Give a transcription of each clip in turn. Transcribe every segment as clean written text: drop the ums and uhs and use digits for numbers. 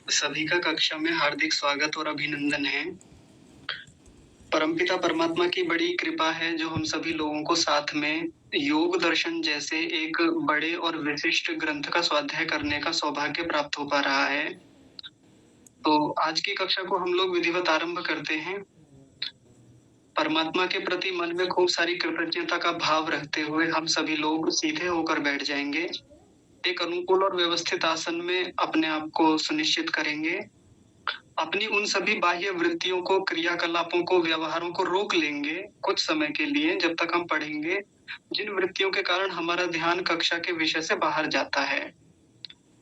सभी का कक्षा में हार्दिक स्वागत और अभिनंदन है। परमपिता परमात्मा की बड़ी कृपा है जो हम सभी लोगों को साथ में योग दर्शन जैसे एक बड़े और विशिष्ट ग्रंथ का स्वाध्याय करने का सौभाग्य प्राप्त हो पा रहा है। तो आज की कक्षा को हम लोग विधिवत आरंभ करते हैं। परमात्मा के प्रति मन में खूब सारी कृतज्ञता का भाव रखते हुए हम सभी लोग सीधे होकर बैठ जाएंगे। एक अनुकूल और व्यवस्थित आसन में अपने आप को सुनिश्चित करेंगे। अपनी उन सभी बाह्य वृत्तियों को, क्रियाकलापों को, व्यवहारों को रोक लेंगे कुछ समय के लिए जब तक हम पढ़ेंगे, जिन वृत्तियों के कारण हमारा ध्यान कक्षा के विषय से बाहर जाता है।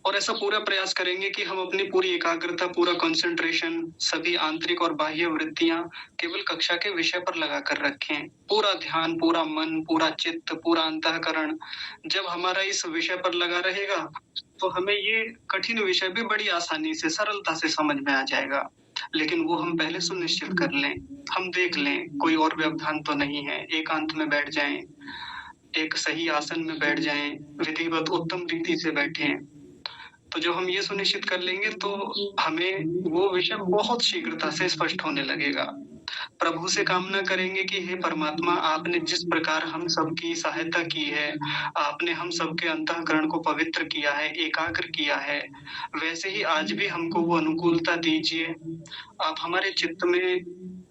और ऐसा पूरा प्रयास करेंगे कि हम अपनी पूरी एकाग्रता, पूरा कंसंट्रेशन, सभी आंतरिक और बाह्य वृत्तियां केवल कक्षा के विषय पर लगाकर रखें। पूरा ध्यान, पूरा मन, पूरा चित्त, पूरा अंतःकरण जब हमारा इस विषय पर लगा रहेगा, तो हमें ये कठिन विषय भी बड़ी आसानी से, सरलता से समझ में आ जाएगा। लेकिन वो हम पहले सुनिश्चित कर लें, हम देख लें, कोई और व्यवधान तो नहीं है। एकांत में बैठ जाएं, एक सही आसन में बैठ जाएं, विधिवत उत्तम रीति से बैठें। तो जब हम ये सुनिश्चित कर लेंगे तो हमें वो विषय बहुत शीघ्रता से स्पष्ट होने लगेगा। प्रभु से कामना करेंगे कि हे परमात्मा, आपने जिस प्रकार हम सबकी सहायता की है, आपने हम सबके अंतःकरण को पवित्र किया है, एकाग्र किया है, वैसे ही आज भी हमको वो अनुकूलता दीजिए। आप हमारे चित्त में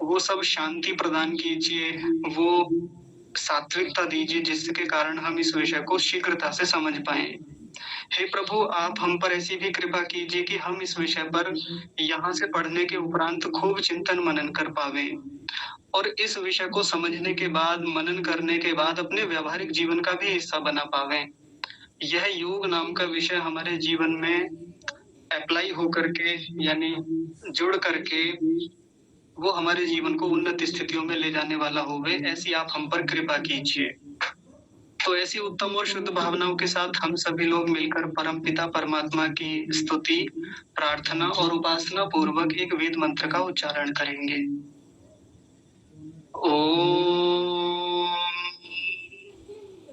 वो सब शांति प्रदान कीजिए, वो सात्विकता दीजिए जिसके कारण हम इस विषय को शीघ्रता से समझ पाएँ। हे प्रभु, आप हम पर ऐसी भी कृपा कीजिए कि हम इस विषय पर यहाँ से पढ़ने के उपरांत खूब चिंतन मनन कर पावें और इस विषय को समझने के बाद, मनन करने के बाद अपने व्यावहारिक जीवन का भी हिस्सा बना पावें। यह योग नाम का विषय हमारे जीवन में अप्लाई होकर के, यानी जुड़ करके, वो हमारे जीवन को उन्नत स्थितियों में ले जाने वाला होवे, ऐसी आप हम पर कृपा कीजिए। तो ऐसी उत्तम और शुद्ध भावनाओं के साथ हम सभी लोग मिलकर परमपिता परमात्मा की स्तुति, प्रार्थना और उपासना पूर्वक एक वेद मंत्र का उच्चारण करेंगे। ओम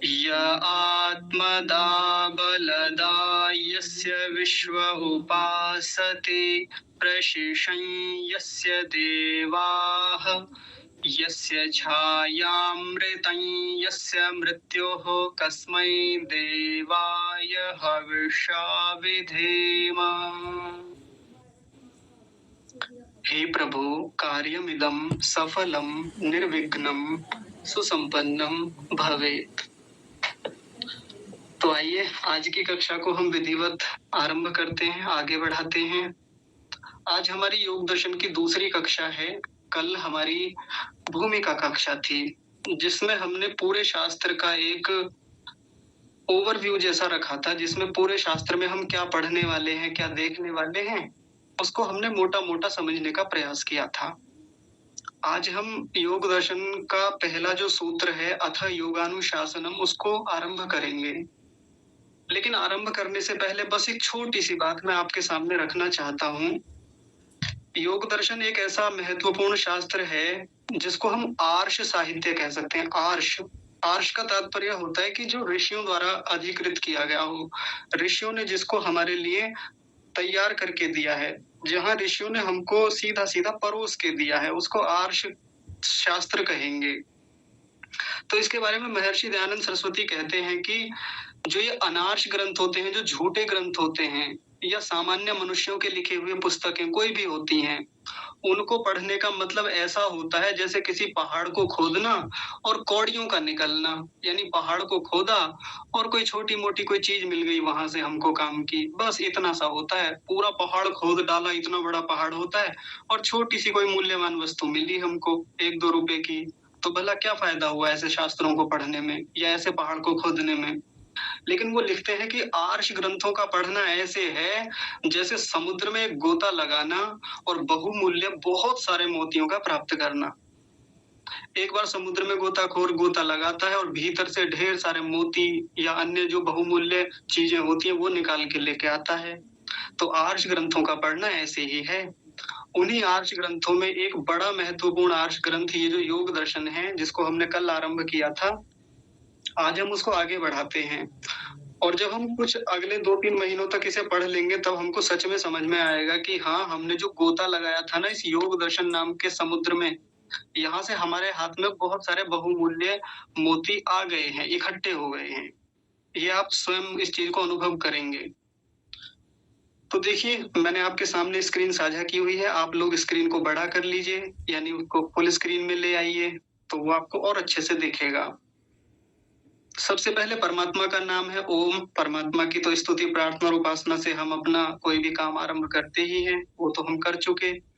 य आत्मदा बलदा यस्य विश्व उपासते प्रशिशं यस्य देवाः यस्य छायामृतं यस्य मृत्योः कस्मै देवाय हविषा विधेम। हे प्रभु, कार्यमिदं सफलं निर्विघ्नं सुसंपन्नं भवेत्। तो आइए आज की कक्षा को हम विधिवत आरंभ करते हैं, आगे बढ़ाते हैं। आज हमारी योग दर्शन की दूसरी कक्षा है। कल हमारी भूमिका कक्षा थी, जिसमें हमने पूरे शास्त्र का एक ओवरव्यू जैसा रखा था, जिसमें पूरे शास्त्र में हम क्या पढ़ने वाले हैं, क्या देखने वाले हैं, उसको हमने मोटा-मोटा समझने का प्रयास किया था। आज हम योग दर्शन का पहला जो सूत्र है, अथ योगानुशासनम, उसको आरंभ करेंगे। लेकिन आरंभ करने से पहले बस एक छोटी-सी बात मैं आपके सामने रखना चाहता हूँ। योग दर्शन एक ऐसा महत्वपूर्ण शास्त्र है जिसको हम आर्ष साहित्य कह सकते हैं। आर्ष आर्ष का तात्पर्य होता है कि जो ऋषियों द्वारा अधिकृत किया गया हो, ऋषियों ने जिसको हमारे लिए तैयार करके दिया है, जहाँ ऋषियों ने हमको सीधा-सीधा परोस के दिया है, उसको आर्ष शास्त्र कहेंगे। तो इसके बारे में महर्षि दयानंद सरस्वती कहते हैं कि जो ये अनार्ष ग्रंथ होते हैं, जो झूठे ग्रंथ होते हैं, या सामान्य मनुष्यों के लिखे हुए पुस्तकें कोई भी होती हैं, उनको पढ़ने का मतलब ऐसा होता है जैसे किसी पहाड़ को खोदना और कौड़ियों का निकलना। यानी पहाड़ को खोदा और कोई छोटी-मोटी कोई चीज़ मिल गई वहाँ से हमको काम की, बस इतना सा होता है। पूरा पहाड़ खोद डाला, इतना बड़ा पहाड़ होता है और छोटी-सी कोई मूल्यवान वस्तु मिली हमको 1-2 रुपए की। तो भला क्या फ़ायदा हुआ ऐसे शास्त्रों को पढ़ने में या ऐसे पहाड़ को खोदने में? लेकिन वो लिखते हैं कि आर्ष ग्रंथों का पढ़ना ऐसे है जैसे समुद्र में एक गोता लगाना और बहुमूल्य बहुत सारे मोतियों का प्राप्त करना। एक बार समुद्र में गोताखोर गोता लगाता है और भीतर से ढेर सारे मोती या अन्य जो बहुमूल्य चीजें होती हैं वो निकाल के लेके आता है। तो आर्ष ग्रंथों का पढ़ना ऐसे ही है। उन्हीं आर्ष ग्रंथों में एक बड़ा महत्वपूर्ण आर्ष ग्रंथ ये जो योग दर्शन है, जिसको हमने कल आरंभ किया था, आज हम उसको आगे बढ़ाते हैं। और जब हम कुछ अगले 2-3 महीनों तक इसे पढ़ लेंगे तब हमको सच में समझ में आएगा कि हाँ, हमने जो गोता लगाया था ना इस योग दर्शन नाम के समुद्र में, यहाँ से हमारे हाथ में बहुत सारे बहुमूल्य मोती आ गए हैं, इकट्ठे हो गए हैं। ये आप स्वयं इस चीज़ को अनुभव करेंगे। तो देखिए, मैंने आपके सामने स्क्रीन साझा की हुई है, आप लोग स्क्रीन को बड़ा कर लीजिए, यानी उसको फुल स्क्रीन में ले आइए, तो वो आपको और अच्छे से दिखेगा। सबसे पहले परमात्मा का नाम है ओम। परमात्मा की तो स्तुति, प्रार्थना और उपासना से हम अपना कोई भी काम आरंभ करते ही हैं, वो तो हम कर चुके।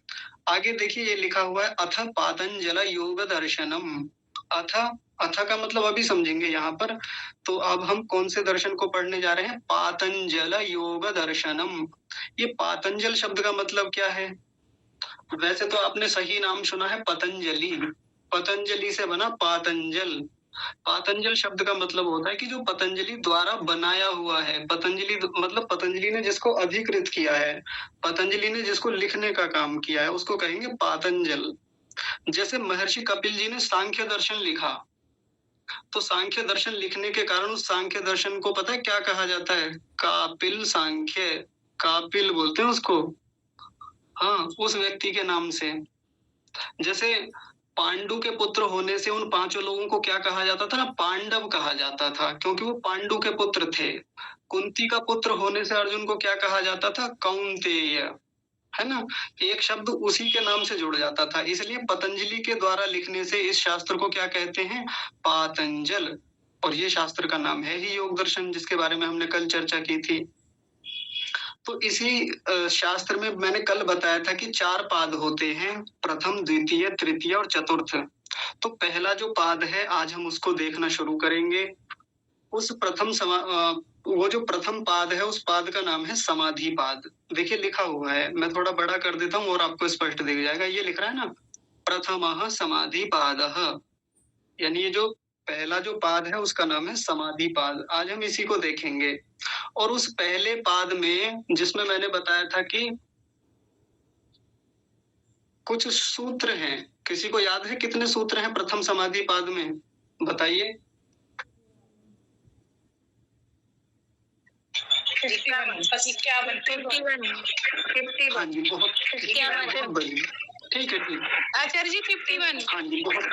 आगे देखिए ये लिखा हुआ है अथ पातंजल योग दर्शनम। अथ अथ का मतलब अभी समझेंगे यहाँ पर। तो अब हम कौन से दर्शन को पढ़ने जा रहे हैं? पातंजल योग दर्शनम। ये पातंजल शब्द का मतलब क्या है? वैसे तो आपने सही नाम सुना है पतंजलि। पतंजलि से बना पातंजल। पातंजल शब्द का मतलब होता है कि जो पतंजलि द्वारा बनाया हुआ है। पतंजलि मतलब पतंजलि ने जिसको अधिकृत किया है, पतंजलि ने जिसको लिखने का काम किया है, उसको कहेंगे पातंजल। जैसे महर्षि कपिल जी ने सांख्य दर्शन लिखा, तो सांख्य दर्शन लिखने के कारण उस सांख्य दर्शन को पता है क्या कहा जाता है? कापिल सांख्य। कापिल बोलते हैं उसको। हाँ, उस व्यक्ति के नाम से। जैसे पांडु के पुत्र होने से उन 5 लोगों को क्या कहा जाता था ना? पांडव कहा जाता था, क्योंकि वो पांडु के पुत्र थे। कुंती का पुत्र होने से अर्जुन को क्या कहा जाता था? कौंतेय। है ना? एक शब्द उसी के नाम से जुड़ जाता था। इसलिए पतंजलि के द्वारा लिखने से इस शास्त्र को क्या कहते हैं? पातंजल। और ये शास्त्र का नाम है ही योग दर्शन, जिसके बारे में हमने कल चर्चा की थी। तो इसी शास्त्र में मैंने कल बताया था कि 4 पाद होते हैं, प्रथम, द्वितीय, तृतीय और चतुर्थ। तो पहला जो पाद है आज हम उसको देखना शुरू करेंगे। उस वो जो प्रथम पाद है उस पाद का नाम है समाधि पाद। देखिए लिखा हुआ है, मैं थोड़ा बड़ा कर देता हूँ और आपको स्पष्ट दिख जाएगा। ये लिख रहा है ना, प्रथमः समाधि पादः, यानी ये जो पहला जो पाद है उसका नाम है समाधि पाद। आज हम इसी को देखेंगे। और उस पहले पाद में जिसमें मैंने बताया था कि कुछ सूत्र हैं, किसी को याद है कितने सूत्र हैं प्रथम समाधि पाद में? बताइए। 51 हाँ जी, बहुत ठीक है, ठीक। आचार्य जी 51। हाँ जी, बहुत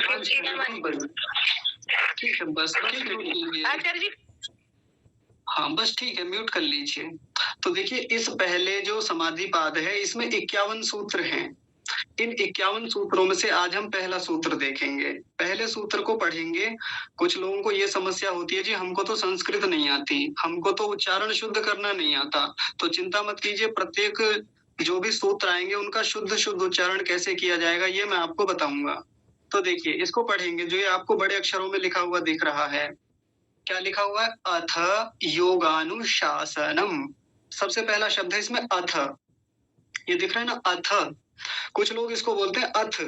ठीक है, बस ठीक है। आचार्य जी हाँ, बस ठीक है, म्यूट कर लीजिए। तो देखिए इस पहले जो समाधि पाद है इसमें 51 सूत्र हैं। इन 51 सूत्रों में से आज हम पहला सूत्र देखेंगे। पहले सूत्र को पढ़ेंगे। कुछ लोगों को ये समस्या होती है जी, हमको तो संस्कृत नहीं आती, हमको तो उच्चारण शुद्ध करना नहीं आता। तो चिंता मत कीजिए, प्रत्येक जो भी सूत्र आएंगे उनका शुद्ध उच्चारण कैसे किया जाएगा ये मैं आपको बताऊंगा। तो देखिए इसको पढ़ेंगे। जो ये आपको बड़े अक्षरों में लिखा हुआ दिख रहा है, क्या लिखा हुआ है? अथ योगानुशासनम। सबसे पहला शब्द है इसमें अथ। ये दिख रहा है ना, अथ। कुछ लोग इसको बोलते हैं अथ।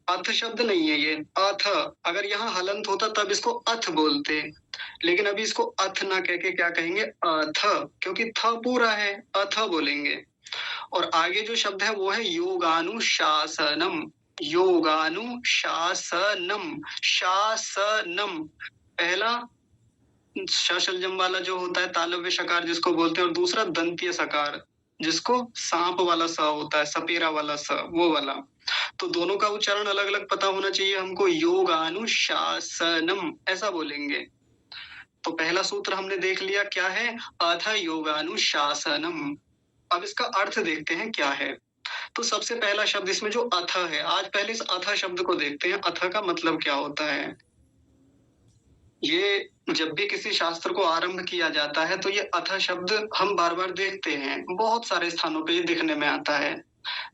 अथ शब्द नहीं है ये, अथ। अगर यहाँ हलंत होता तब इसको अथ बोलते, लेकिन अभी इसको अथ ना कह के क्या कहेंगे? अथ, क्योंकि थ पूरा है, अथ बोलेंगे। और आगे जो शब्द है वो है योगानुशासनम। योगानुशासनम, शासनम। पहला शलजम वाला जो होता है तालव्य शकार जिसको बोलते हैं, और दूसरा दंतीय सकार जिसको सांप वाला स होता है, सपेरा वाला स, वो वाला। तो दोनों का उच्चारण अलग अलग पता होना चाहिए हमको। योगानुशासनम ऐसा बोलेंगे। तो पहला सूत्र हमने देख लिया क्या है? अथ योगानुशासनम। अब इसका अर्थ देखते हैं क्या है। तो सबसे पहला शब्द इसमें जो अथ है, आज पहले इस अथ शब्द को देखते हैं। अथ का मतलब क्या होता है? ये जब भी किसी शास्त्र को आरंभ किया जाता है तो ये अथ शब्द हम बार बार देखते हैं, बहुत सारे स्थानों पे ये दिखने में आता है।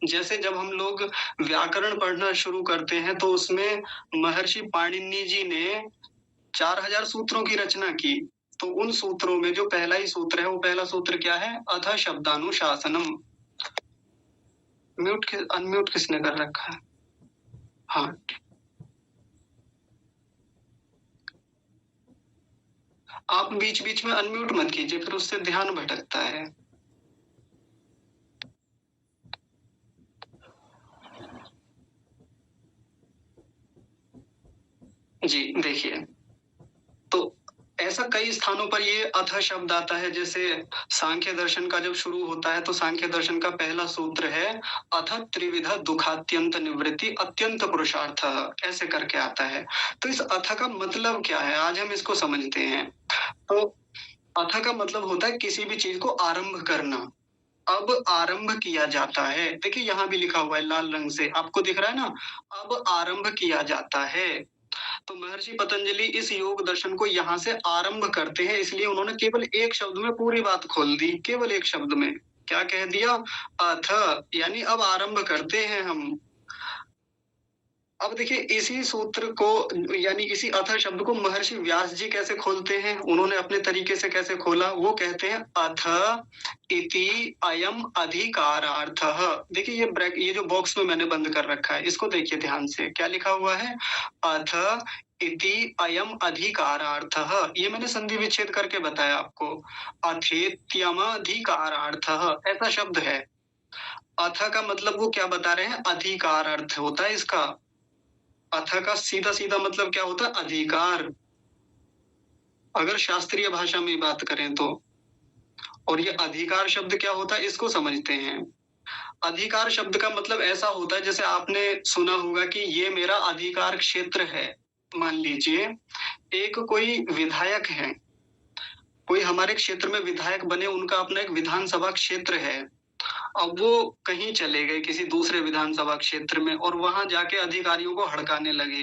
जैसे जब हम लोग व्याकरण पढ़ना शुरू करते हैं तो उसमें महर्षि पाणिनि जी ने 4000 सूत्रों की रचना की। तो उन सूत्रों में जो पहला ही सूत्र है, वो पहला सूत्र क्या है? अथ शब्दानुशासनम। अनम्यूट किसने कर रखा है? हाँ, आप बीच बीच में अनम्यूट मत कीजिए, फिर उससे ध्यान भटकता है। जी देखिए, तो ऐसा पर कई स्थानों पर ये अथ शब्द आता है, जैसे सांख्य दर्शन का जब शुरू होता है तो सांख्य दर्शन का पहला सूत्र है अथ त्रिविध दुखात्यंत निवृत्ति अत्यंत पुरुषार्थ, ऐसे करके आता है। तो इस अथ का मतलब क्या है, आज हम इसको समझते हैं। तो अथ का मतलब होता है किसी भी चीज को आरंभ करना। अब आरंभ किया जाता है, देखिए यहाँ भी लिखा हुआ है लाल रंग से, आपको दिख रहा है ना, अब आरंभ किया जाता है। तो महर्षि पतंजलि इस योग दर्शन को यहाँ से आरंभ करते हैं, इसलिए उन्होंने केवल एक शब्द में पूरी बात खोल दी, केवल एक शब्द में क्या कह दिया, अथ, यानी अब आरंभ करते हैं हम। अब देखिए इसी सूत्र को, यानी इसी अथ शब्द को महर्षि व्यास जी कैसे खोलते हैं, उन्होंने अपने तरीके से कैसे खोला, वो कहते हैं अथ इति अयम अधिकारार्थः। देखिए ये जो बॉक्स में मैंने बंद कर रखा है, इसको देखिए ध्यान से, क्या लिखा हुआ है, अथ इति अयम अधिकारार्थः। ये मैंने संधि विच्छेद करके बताया आपको, अथेत्यम अधिकारार्थः ऐसा शब्द है। अथ का मतलब वो क्या बता रहे हैं, अधिकार अर्थ होता है इसका। अथ का सीधा सीधा मतलब क्या होता है, अधिकार, अगर शास्त्रीय भाषा में बात करें तो। और ये अधिकार शब्द क्या होता है, इसको समझते हैं। अधिकार शब्द का मतलब ऐसा होता है, जैसे आपने सुना होगा कि ये मेरा अधिकार क्षेत्र है। मान लीजिए एक कोई विधायक है, कोई हमारे क्षेत्र में विधायक बने, उनका अपना एक विधानसभा क्षेत्र है। अब वो कहीं चले गए किसी दूसरे विधानसभा क्षेत्र में और वहां जाके अधिकारियों को हड़काने लगे।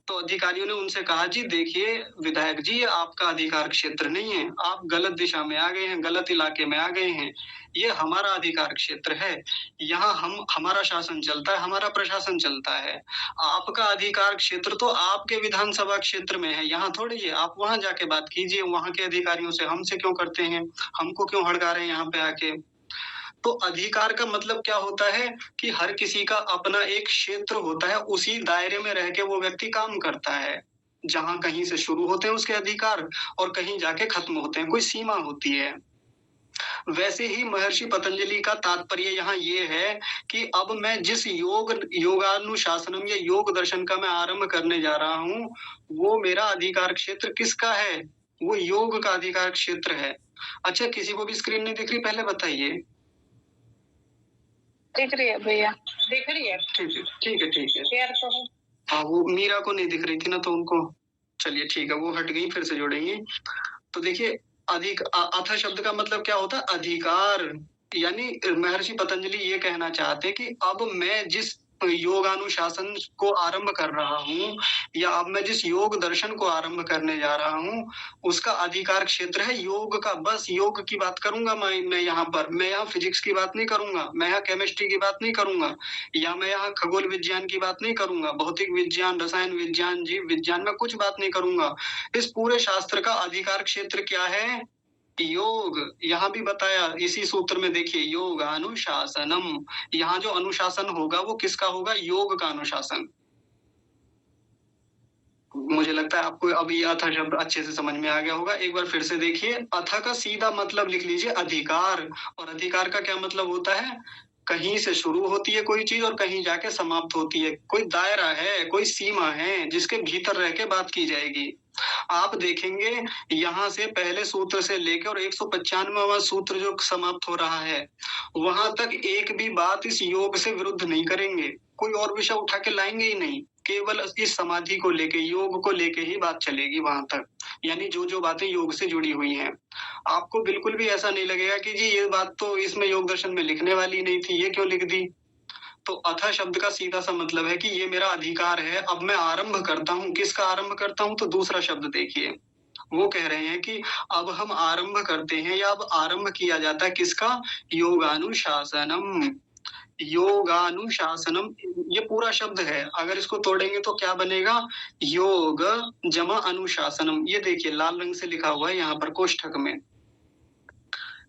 तो अधिकारियों ने उनसे कहा, जी देखिए विधायक जी, ये आपका अधिकार क्षेत्र नहीं है, आप गलत दिशा में आ गए हैं, गलत इलाके में आ गए हैं, ये हमारा अधिकार क्षेत्र है, यहाँ हमारा शासन चलता है, हमारा प्रशासन चलता है। आपका अधिकार क्षेत्र तो आपके विधानसभा क्षेत्र में है, यहाँ थोड़ी है, आप वहां जाके बात कीजिए वहां के अधिकारियों से, हमसे क्यों करते हैं, हमको क्यों हड़का रहे हैं यहाँ पे आके। तो अधिकार का मतलब क्या होता है कि हर किसी का अपना एक क्षेत्र होता है, उसी दायरे में रह के वो व्यक्ति काम करता है, जहां कहीं से शुरू होते हैं उसके अधिकार और कहीं जाके खत्म होते हैं, कोई सीमा होती है। वैसे ही महर्षि पतंजलि का तात्पर्य यहाँ ये है कि अब मैं जिस योगानुशासनम या योग दर्शन का मैं आरंभ करने जा रहा हूँ, वो मेरा अधिकार क्षेत्र किसका है, वो योग का अधिकार क्षेत्र है। अच्छा, किसी को भी स्क्रीन नहीं दिख रही, पहले बताइए। दिख रही है भैया, दिख रही है, ठीक है ठीक है ठीक है। शेयर तो है। हाँ, वो मीरा को नहीं दिख रही थी ना, तो उनको, चलिए ठीक है, वो हट गई, फिर से जोड़ेंगे। तो देखिए अथ शब्द का मतलब क्या होता है, अधिकार, यानी महर्षि पतंजलि ये कहना चाहते हैं कि अब मैं जिस योगानुशासन को आरंभ कर रहा हूँ, या अब मैं जिस योग दर्शन को आरंभ करने जा रहा हूँ, उसका अधिकार क्षेत्र है योग का। बस योग की बात करूंगा मैं यहाँ पर, मैं यहाँ फिजिक्स की बात नहीं करूंगा, मैं यहाँ केमिस्ट्री की बात नहीं करूंगा, या मैं यहाँ खगोल विज्ञान की बात नहीं करूंगा, भौतिक विज्ञान, रसायन विज्ञान, जीव विज्ञान में कुछ बात नहीं करूंगा। इस पूरे शास्त्र का अधिकार क्षेत्र क्या है, योग। यहाँ भी बताया इसी सूत्र में, देखिए योग अनुशासनम, यहाँ जो अनुशासन होगा वो किसका होगा, योग का अनुशासन। मुझे लगता है आपको अब ये अथ शब्द अच्छे से समझ में आ गया होगा। एक बार फिर से देखिए, अथ का सीधा मतलब लिख लीजिए अधिकार, और अधिकार का क्या मतलब होता है, कहीं से शुरू होती है कोई चीज और कहीं जाके समाप्त होती है, कोई दायरा है, कोई सीमा है जिसके भीतर रह के बात की जाएगी। आप देखेंगे यहाँ से पहले सूत्र से लेकर और 195वां सूत्र जो समाप्त हो रहा है, वहां तक एक भी बात इस योग से विरुद्ध नहीं करेंगे, कोई और विषय उठा के लाएंगे ही नहीं, केवल इस समाधि को लेके, योग को लेके ही बात चलेगी वहां तक, यानी जो जो बातें योग से जुड़ी हुई हैं। आपको बिल्कुल भी ऐसा नहीं लगेगा कि जी ये बात तो इसमें योग दर्शन में लिखने वाली नहीं थी, ये क्यों लिख दी। तो अथ शब्द का सीधा सा मतलब है कि ये मेरा अधिकार है, अब मैं आरंभ करता हूँ। किसका आरंभ करता हूँ, तो दूसरा शब्द देखिए, वो कह रहे हैं कि अब हम आरंभ करते हैं, या अब आरंभ किया जाता है किसका, योगानुशासनम। योगानुशासनम ये पूरा शब्द है, अगर इसको तोड़ेंगे तो क्या बनेगा, योग जमा अनुशासनम। ये देखिए लाल रंग से लिखा हुआ है यहाँ पर कोष्ठक में,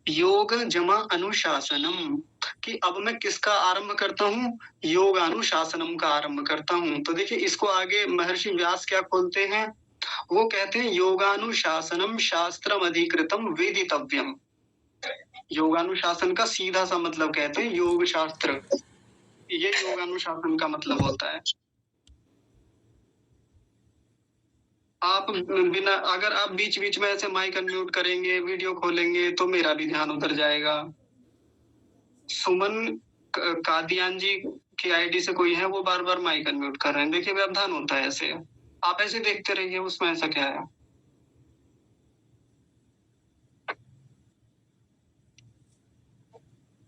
योग जमा अनुशासनम, कि अब मैं किसका आरंभ करता हूँ, योगानुशासनम का आरंभ करता हूँ। तो देखिए इसको आगे महर्षि व्यास क्या खोलते हैं, वो कहते हैं योगानुशासनम शास्त्रम अधिकृतम वेदितव्यम। योगानुशासन का सीधा सा मतलब कहते हैं योग शास्त्र, ये योगानुशासन का मतलब होता है। आप बिना अगर आप बीच-बीच में ऐसे माइक अनम्यूट करेंगे, वीडियो खोलेंगे तो मेरा भी ध्यान उधर जाएगा। सुमन कादियान जी की आईडी से कोई है, वो बार-बार माइक अनम्यूट कर रहे हैं। देखिए व्यवधान होता है ऐसे। आप ऐसे देखते रहिए, उसमें ऐसा क्या है?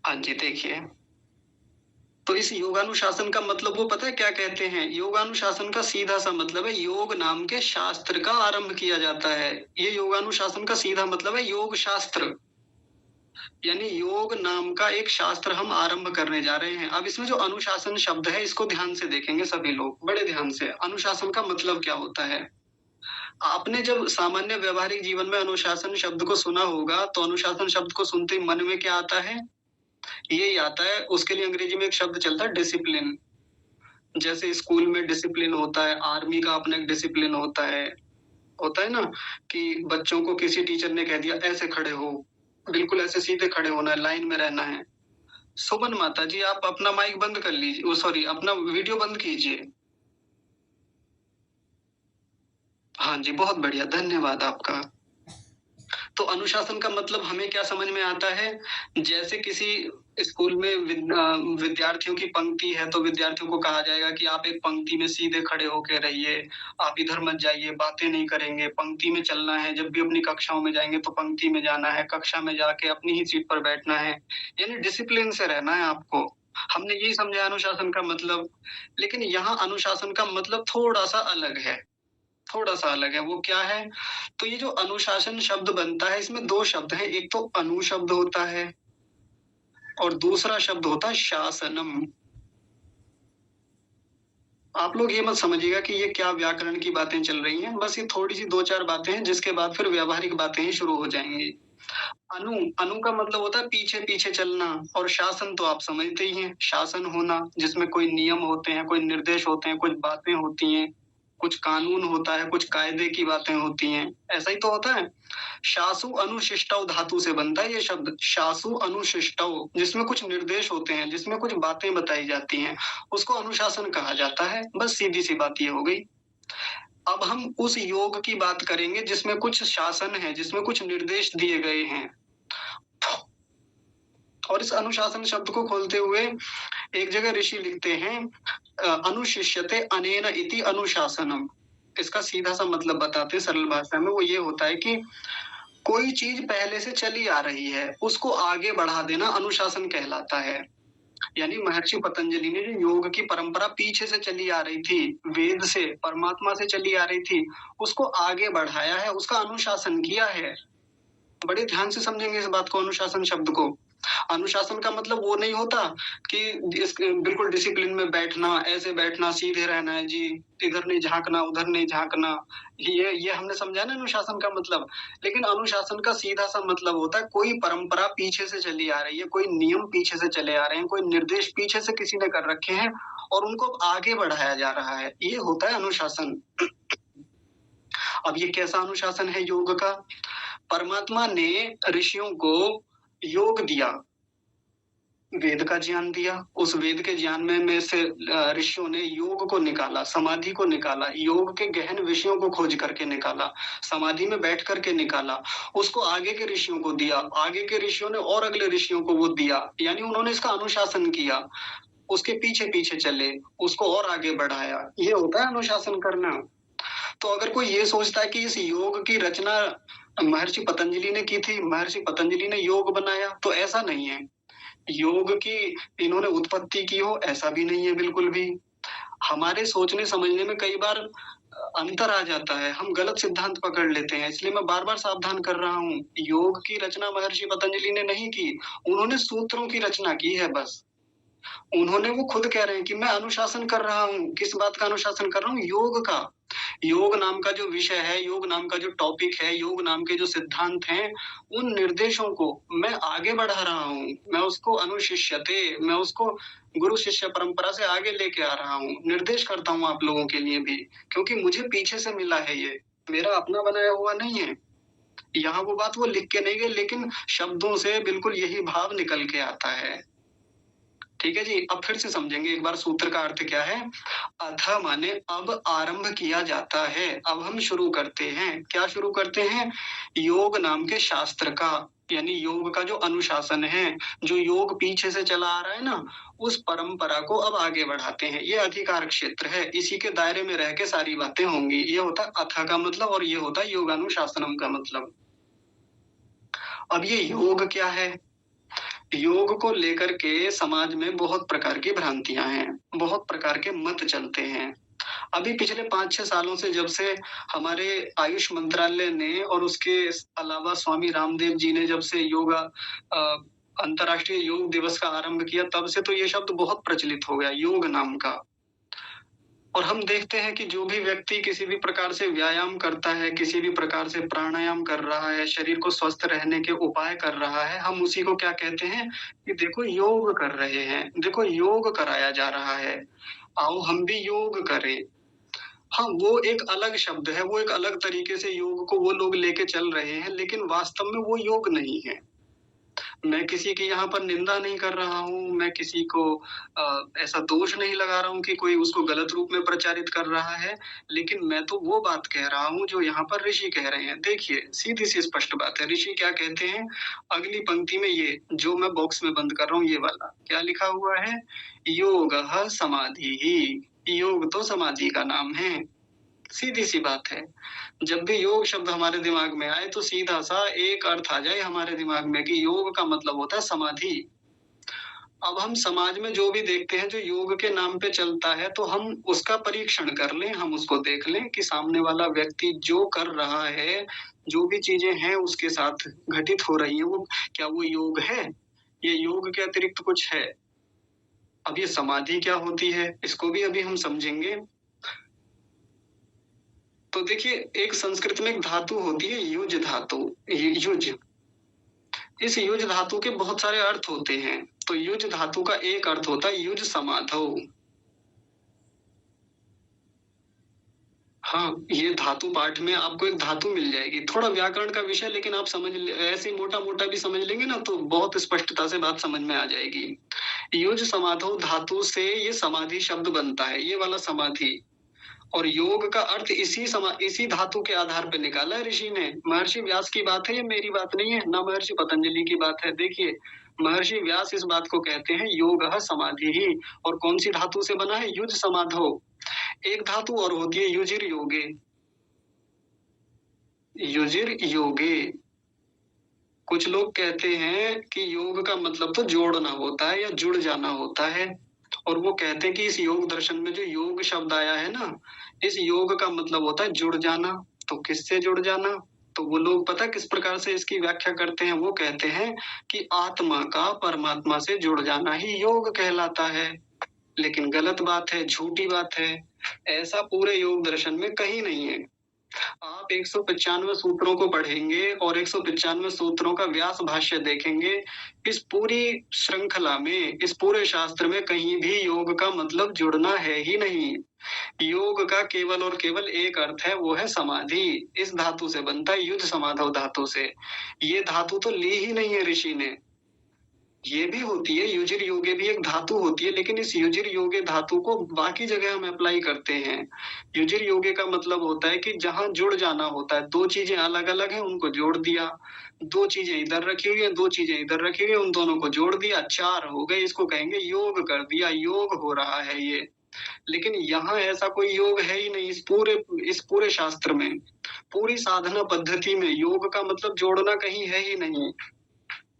हाँ जी, देखिए। तो इस योगानुशासन का मतलब वो पता है क्या कहते हैं? योगानुशासन का सीधा-सा मतलब है योग नाम के शास्त्र का आरंभ किया जाता है। ये योगानुशासन का सीधा मतलब है योग शास्त्र। यानी योग नाम का एक शास्त्र हम आरंभ करने जा रहे हैं। अब इसमें जो अनुशासन शब्द है, इसको ध्यान से देखेंगे सभी लोग, बड़े ध्यान से। अनुशासन का मतलब क्या होता है? आपने जब सामान्य व्यावहारिक जीवन में अनुशासन शब्द को सुना होगा, तो अनुशासन शब्द को सुनते ही मन में क्या आता है? यही आता है, उसके लिए अंग्रेजी में एक शब्द चलता है डिसिप्लिन। जैसे स्कूल में डिसिप्लिन होता है, आर्मी का अपना एक डिसिप्लिन होता है। होता है ना कि बच्चों को किसी टीचर ने कह दिया ऐसे खड़े हो, बिल्कुल ऐसे सीधे खड़े होना है, लाइन में रहना है। सुमन माता जी, आप अपना माइक बंद कर लीजिए, ओ सॉरी, अपना वीडियो बंद कीजिए। हाँ जी, बहुत बढ़िया, धन्यवाद आपका। तो अनुशासन का मतलब हमें क्या समझ में आता है? जैसे किसी स्कूल में विद्यार्थियों की पंक्ति है, तो विद्यार्थियों को कहा जाएगा कि आप एक पंक्ति में सीधे खड़े होके रहिए, आप इधर मत जाइए, बातें नहीं करेंगे, पंक्ति में चलना है, जब भी अपनी कक्षाओं में जाएँगे तो पंक्ति में जाना है, कक्षा में जाके अपनी ही सीट पर बैठना है, यानी डिसिप्लिन से रहना है आपको। हमने यही समझा अनुशासन का मतलब, लेकिन यहाँ अनुशासन का मतलब थोड़ा-सा अलग है। थोड़ा-सा अलग है, वो क्या है? तो ये जो अनुशासन शब्द बनता है, इसमें 2 शब्द हैं, एक तो अनु शब्द होता है और दूसरा शब्द होता है शासनम। आप लोग ये मत समझिएगा कि ये क्या व्याकरण की बातें चल रही हैं, बस ये थोड़ी-सी 2-4 बातें हैं, जिसके बाद फिर व्यावहारिक बातें ही शुरू हो जाएँगी। अनु अनु का मतलब होता है पीछे-पीछे चलना, और शासन तो आप समझते ही हैं, शासन होना, जिसमें कोई नियम होते हैं, कोई निर्देश होते हैं, कुछ बातें होती हैं, कुछ कानून होता है, कुछ कायदे की बातें होती हैं, ऐसा ही तो होता है। शासु अनुशिष्टौ धातु से बनता है ये शब्द, शासु अनुशिष्टौ, जिसमें कुछ निर्देश होते हैं, जिसमें कुछ बातें बताई जाती हैं, उसको अनुशासन कहा जाता है। बस सीधी-सी बात ये हो गई। अब हम उस योग की बात करेंगे जिसमें कुछ शासन है, जिसमें कुछ निर्देश दिए गए हैं। और इस अनुशासन शब्द को खोलते हुए एक जगह ऋषि लिखते हैं अनुशिष्यते अनेन इति अनुशासनम। इसका सीधा-सा मतलब बताते हैं सरल भाषा में, वो ये होता है कि कोई चीज़ पहले से चली आ रही है, उसको आगे बढ़ा देना अनुशासन कहलाता है। यानी महर्षि पतंजलि ने जो योग की परंपरा पीछे से चली आ रही थी, वेद से, परमात्मा से चली आ रही थी, उसको आगे बढ़ाया है, उसका अनुशासन किया है। बड़े ध्यान से समझेंगे इस बात को, अनुशासन शब्द को। अनुशासन का मतलब वो नहीं होता कि बिल्कुल डिसिप्लिन में बैठना, ऐसे बैठना, सीधे रहना है जी, इधर नहीं झाँकना, उधर नहीं झाँकना। ये हमने समझा ना अनुशासन का मतलब। लेकिन अनुशासन का सीधा-सा मतलब होता है कोई परंपरा पीछे से चली आ रही है, कोई नियम पीछे से चले आ रहे हैं, कोई निर्देश पीछे से किसी ने कर रखे हैं और उनको आगे बढ़ाया जा रहा है। ये होता है अनुशासन। अब ये कैसा अनुशासन है योग का? परमात्मा ने ऋषियों को योग दिया, वेद का ज्ञान दिया। उस वेद के ज्ञान में से ऋषियों ने योग को निकाला, समाधि को निकाला, योग के गहन विषयों को खोज करके निकाला, समाधि में बैठ करके निकाला, उसको आगे के ऋषियों को दिया, आगे के ऋषियों ने और अगले ऋषियों को वो दिया, यानी उन्होंने इसका अनुशासन किया, उसके पीछे-पीछे चले, उसको और आगे बढ़ाया। ये होता है अनुशासन करना। तो अगर कोई ये सोचता है कि इस योग की रचना महर्षि पतंजलि ने की थी, महर्षि पतंजलि ने योग बनाया, तो ऐसा नहीं है। योग की इन्होंने उत्पत्ति की हो, ऐसा भी नहीं है बिल्कुल भी। हमारे सोचने समझने में कई बार अंतर आ जाता है, हम गलत सिद्धांत पकड़ लेते हैं, इसलिए मैं बार-बार सावधान कर रहा हूँ। योग की रचना महर्षि पतंजलि ने नहीं की, उन्होंने सूत्रों की रचना की है बस। उन्होंने वो खुद कह रहे हैं कि मैं अनुशासन कर रहा हूँ। किस बात का अनुशासन कर रहा हूँ? योग का। योग नाम का जो विषय है, योग नाम का जो टॉपिक है, योग नाम के जो सिद्धांत हैं, उन निर्देशों को मैं आगे बढ़ा रहा हूँ। मैं उसको अनुशिष्यते, मैं उसको गुरु शिष्य परंपरा से आगे लेके आ रहा हूँ। निर्देश करता हूँ आप लोगों के लिए भी, क्योंकि मुझे पीछे से मिला है ये। मेरा अपना बनाया हुआ नहीं है। यहाँ वो बात वो लिख के नहीं गए, लेकिन शब्दों से बिल्कुल यही भाव निकल के आता है। ठीक है जी? अब फिर से समझेंगे एक बार सूत्र का अर्थ क्या है? अथ माने अब आरंभ किया जाता है, अब हम शुरू करते हैं। क्या शुरू करते हैं? योग नाम के शास्त्र का, यानी योग का जो अनुशासन है, जो योग पीछे से चला आ रहा है ना, उस परंपरा को अब आगे बढ़ाते हैं। ये अधिकार क्षेत्र है, इसी के दायरे में रह के सारी बातें होंगी। ये होता अथ का मतलब और ये होता योगानुशासनम का मतलब। अब ये योग क्या है? योग को लेकर के समाज में बहुत प्रकार की भ्रांतियां हैं, बहुत प्रकार के मत चलते हैं। अभी पिछले 5-6 सालों से जब से हमारे आयुष मंत्रालय ने और उसके अलावा स्वामी रामदेव जी ने जब से योगा अ, अंतर्राष्ट्रीय योग दिवस का आरंभ किया, तब से तो ये शब्द बहुत प्रचलित हो गया, योग नाम का। और हम देखते हैं कि जो भी व्यक्ति किसी भी प्रकार से व्यायाम करता है, किसी भी प्रकार से प्राणायाम कर रहा है, शरीर को स्वस्थ रहने के उपाय कर रहा है, हम उसी को क्या कहते हैं कि देखो योग कर रहे हैं, देखो योग कराया जा रहा है, आओ हम भी योग करें। हाँ, वो एक अलग शब्द है, वो एक अलग तरीके से योग को वो लोग लेके चल रहे हैं, लेकिन वास्तव में वो योग नहीं है। मैं किसी की यहाँ पर निंदा नहीं कर रहा हूँ, मैं किसी को ऐसा दोष नहीं लगा रहा हूँ कि कोई उसको गलत रूप में प्रचारित कर रहा है, लेकिन मैं तो वो बात कह रहा हूँ जो यहाँ पर ऋषि कह रहे हैं। देखिए, सीधी-सी स्पष्ट बात है, ऋषि क्या कहते हैं? अगली पंक्ति में ये, जो मैं बॉक्स में बंद कर रहा हूँ ये वाला, क्या लिखा हुआ है? योगः समाधिः, योग तो समाधि का नाम है। सीधी-सी बात है। जब भी योग शब्द हमारे दिमाग में आए तो सीधा-सा एक अर्थ आ जाए हमारे दिमाग में कि योग का मतलब होता है समाधि। अब हम समाज में जो भी देखते हैं जो योग के नाम पे चलता है, तो हम उसका परीक्षण कर लें, हम उसको देख लें कि सामने वाला व्यक्ति जो कर रहा है, जो भी चीज़ें हैं उसके साथ घटित हो रही हैं, वो क्या वो योग है? ये योग के अतिरिक्त कुछ है? अब ये समाधि क्या होती है? इसको भी अभी हम समझेंगे। तो देखिए, एक संस्कृत में एक धातु होती है युज धातु, युज। इस युज धातु के बहुत सारे अर्थ होते हैं। तो युज धातु का एक अर्थ होता है युज समाधौ। हाँ, ये धातु पाठ में आपको एक धातु मिल जाएगी। थोड़ा व्याकरण का विषय, लेकिन आप समझ ले, ऐसे ही मोटा-मोटा भी समझ लेंगे ना तो बहुत स्पष्टता से बात समझ में आ जाएगी। युज समाधौ धातु से ये समाधि शब्द बनता है, ये वाला समाधि। और योग का अर्थ इसी धातु के आधार पे निकाला है ऋषि ने। महर्षि व्यास की बात है, ये मेरी बात नहीं है, ना महर्षि पतंजलि की बात है। देखिए, महर्षि व्यास इस बात को कहते हैं योगः समाधिः, और कौन सी धातु से बना है? युज समाधौ। एक धातु और होती है युजिर योगे। युजिर योगे। कुछ लोग कहते हैं कि योग का मतलब तो जोड़ना होता है या जुड़ जाना होता है। और वो कहते हैं कि इस योग दर्शन में जो योग शब्द आया है ना, इस योग का मतलब होता है जुड़ जाना। तो किससे जुड़ जाना? तो वो लोग पता किस प्रकार से इसकी व्याख्या करते हैं? वो कहते हैं कि आत्मा का परमात्मा से जुड़ जाना ही योग कहलाता है। लेकिन गलत बात है, झूठी बात है। ऐसा पूरे योग दर्शन में कहीं नहीं है। आप 195 सूत्रों को पढ़ेंगे और 195 सूत्रों का व्यास भाष्य देखेंगे। इस पूरी श्रृंखला में, इस पूरे शास्त्र में कहीं भी योग का मतलब जुड़ना है ही नहीं। योग का केवल और केवल एक अर्थ है, वो है समाधि। इस धातु से बनता है, युज समाधौ धातु से। ये धातु तो ली ही नहीं है ऋषि ने। ये भी होती है, युजिर योगे भी एक धातु होती है, लेकिन इस युजिर योगे धातु को बाकी जगह हम अप्लाई करते हैं। युजिर योगे का मतलब होता है कि जहाँ जुड़ जाना होता है, दो चीजें अलग-अलग हैं, उनको जोड़ दिया। दो चीजें इधर रखी हुई हैं, दो चीजें इधर रखी हुई हैं, उन दोनों को जोड़ दिया, 4 हो गए। इसको कहेंगे योग कर दिया, योग हो रहा है ये। लेकिन यहाँ ऐसा कोई योग है ही नहीं इस पूरे शास्त्र में। पूरी साधना पद्धति में योग का मतलब जोड़ना कहीं है ही नहीं।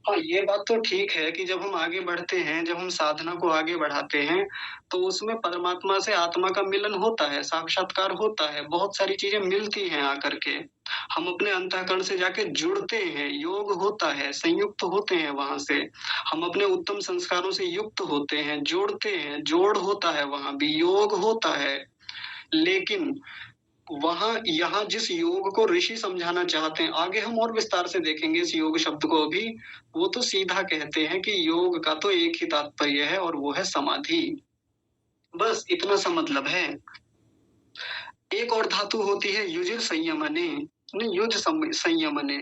हाँ, ये बात तो ठीक है कि जब हम आगे बढ़ते हैं, जब हम साधना को आगे बढ़ाते हैं, तो उसमें परमात्मा से आत्मा का मिलन होता है, साक्षात्कार होता है, बहुत सारी चीज़ें मिलती हैं आकर के। हम अपने अंतःकरण से जाके जुड़ते हैं, योग होता है, संयुक्त होते हैं वहाँ से। हम अपने उत्तम संस्कारों से युक्त होते हैं, जोड़ते हैं, जोड़ होता है वहाँ भी, योग होता है। लेकिन वहाँ यहाँ जिस योग को ऋषि समझाना चाहते हैं, आगे हम और विस्तार से देखेंगे इस योग शब्द को अभी, वो तो सीधा कहते हैं कि योग का तो एक ही तात्पर्य है और वो है समाधि। बस इतना सा मतलब है। एक और धातु होती है युजिर संयमने, नहीं युज संयमने।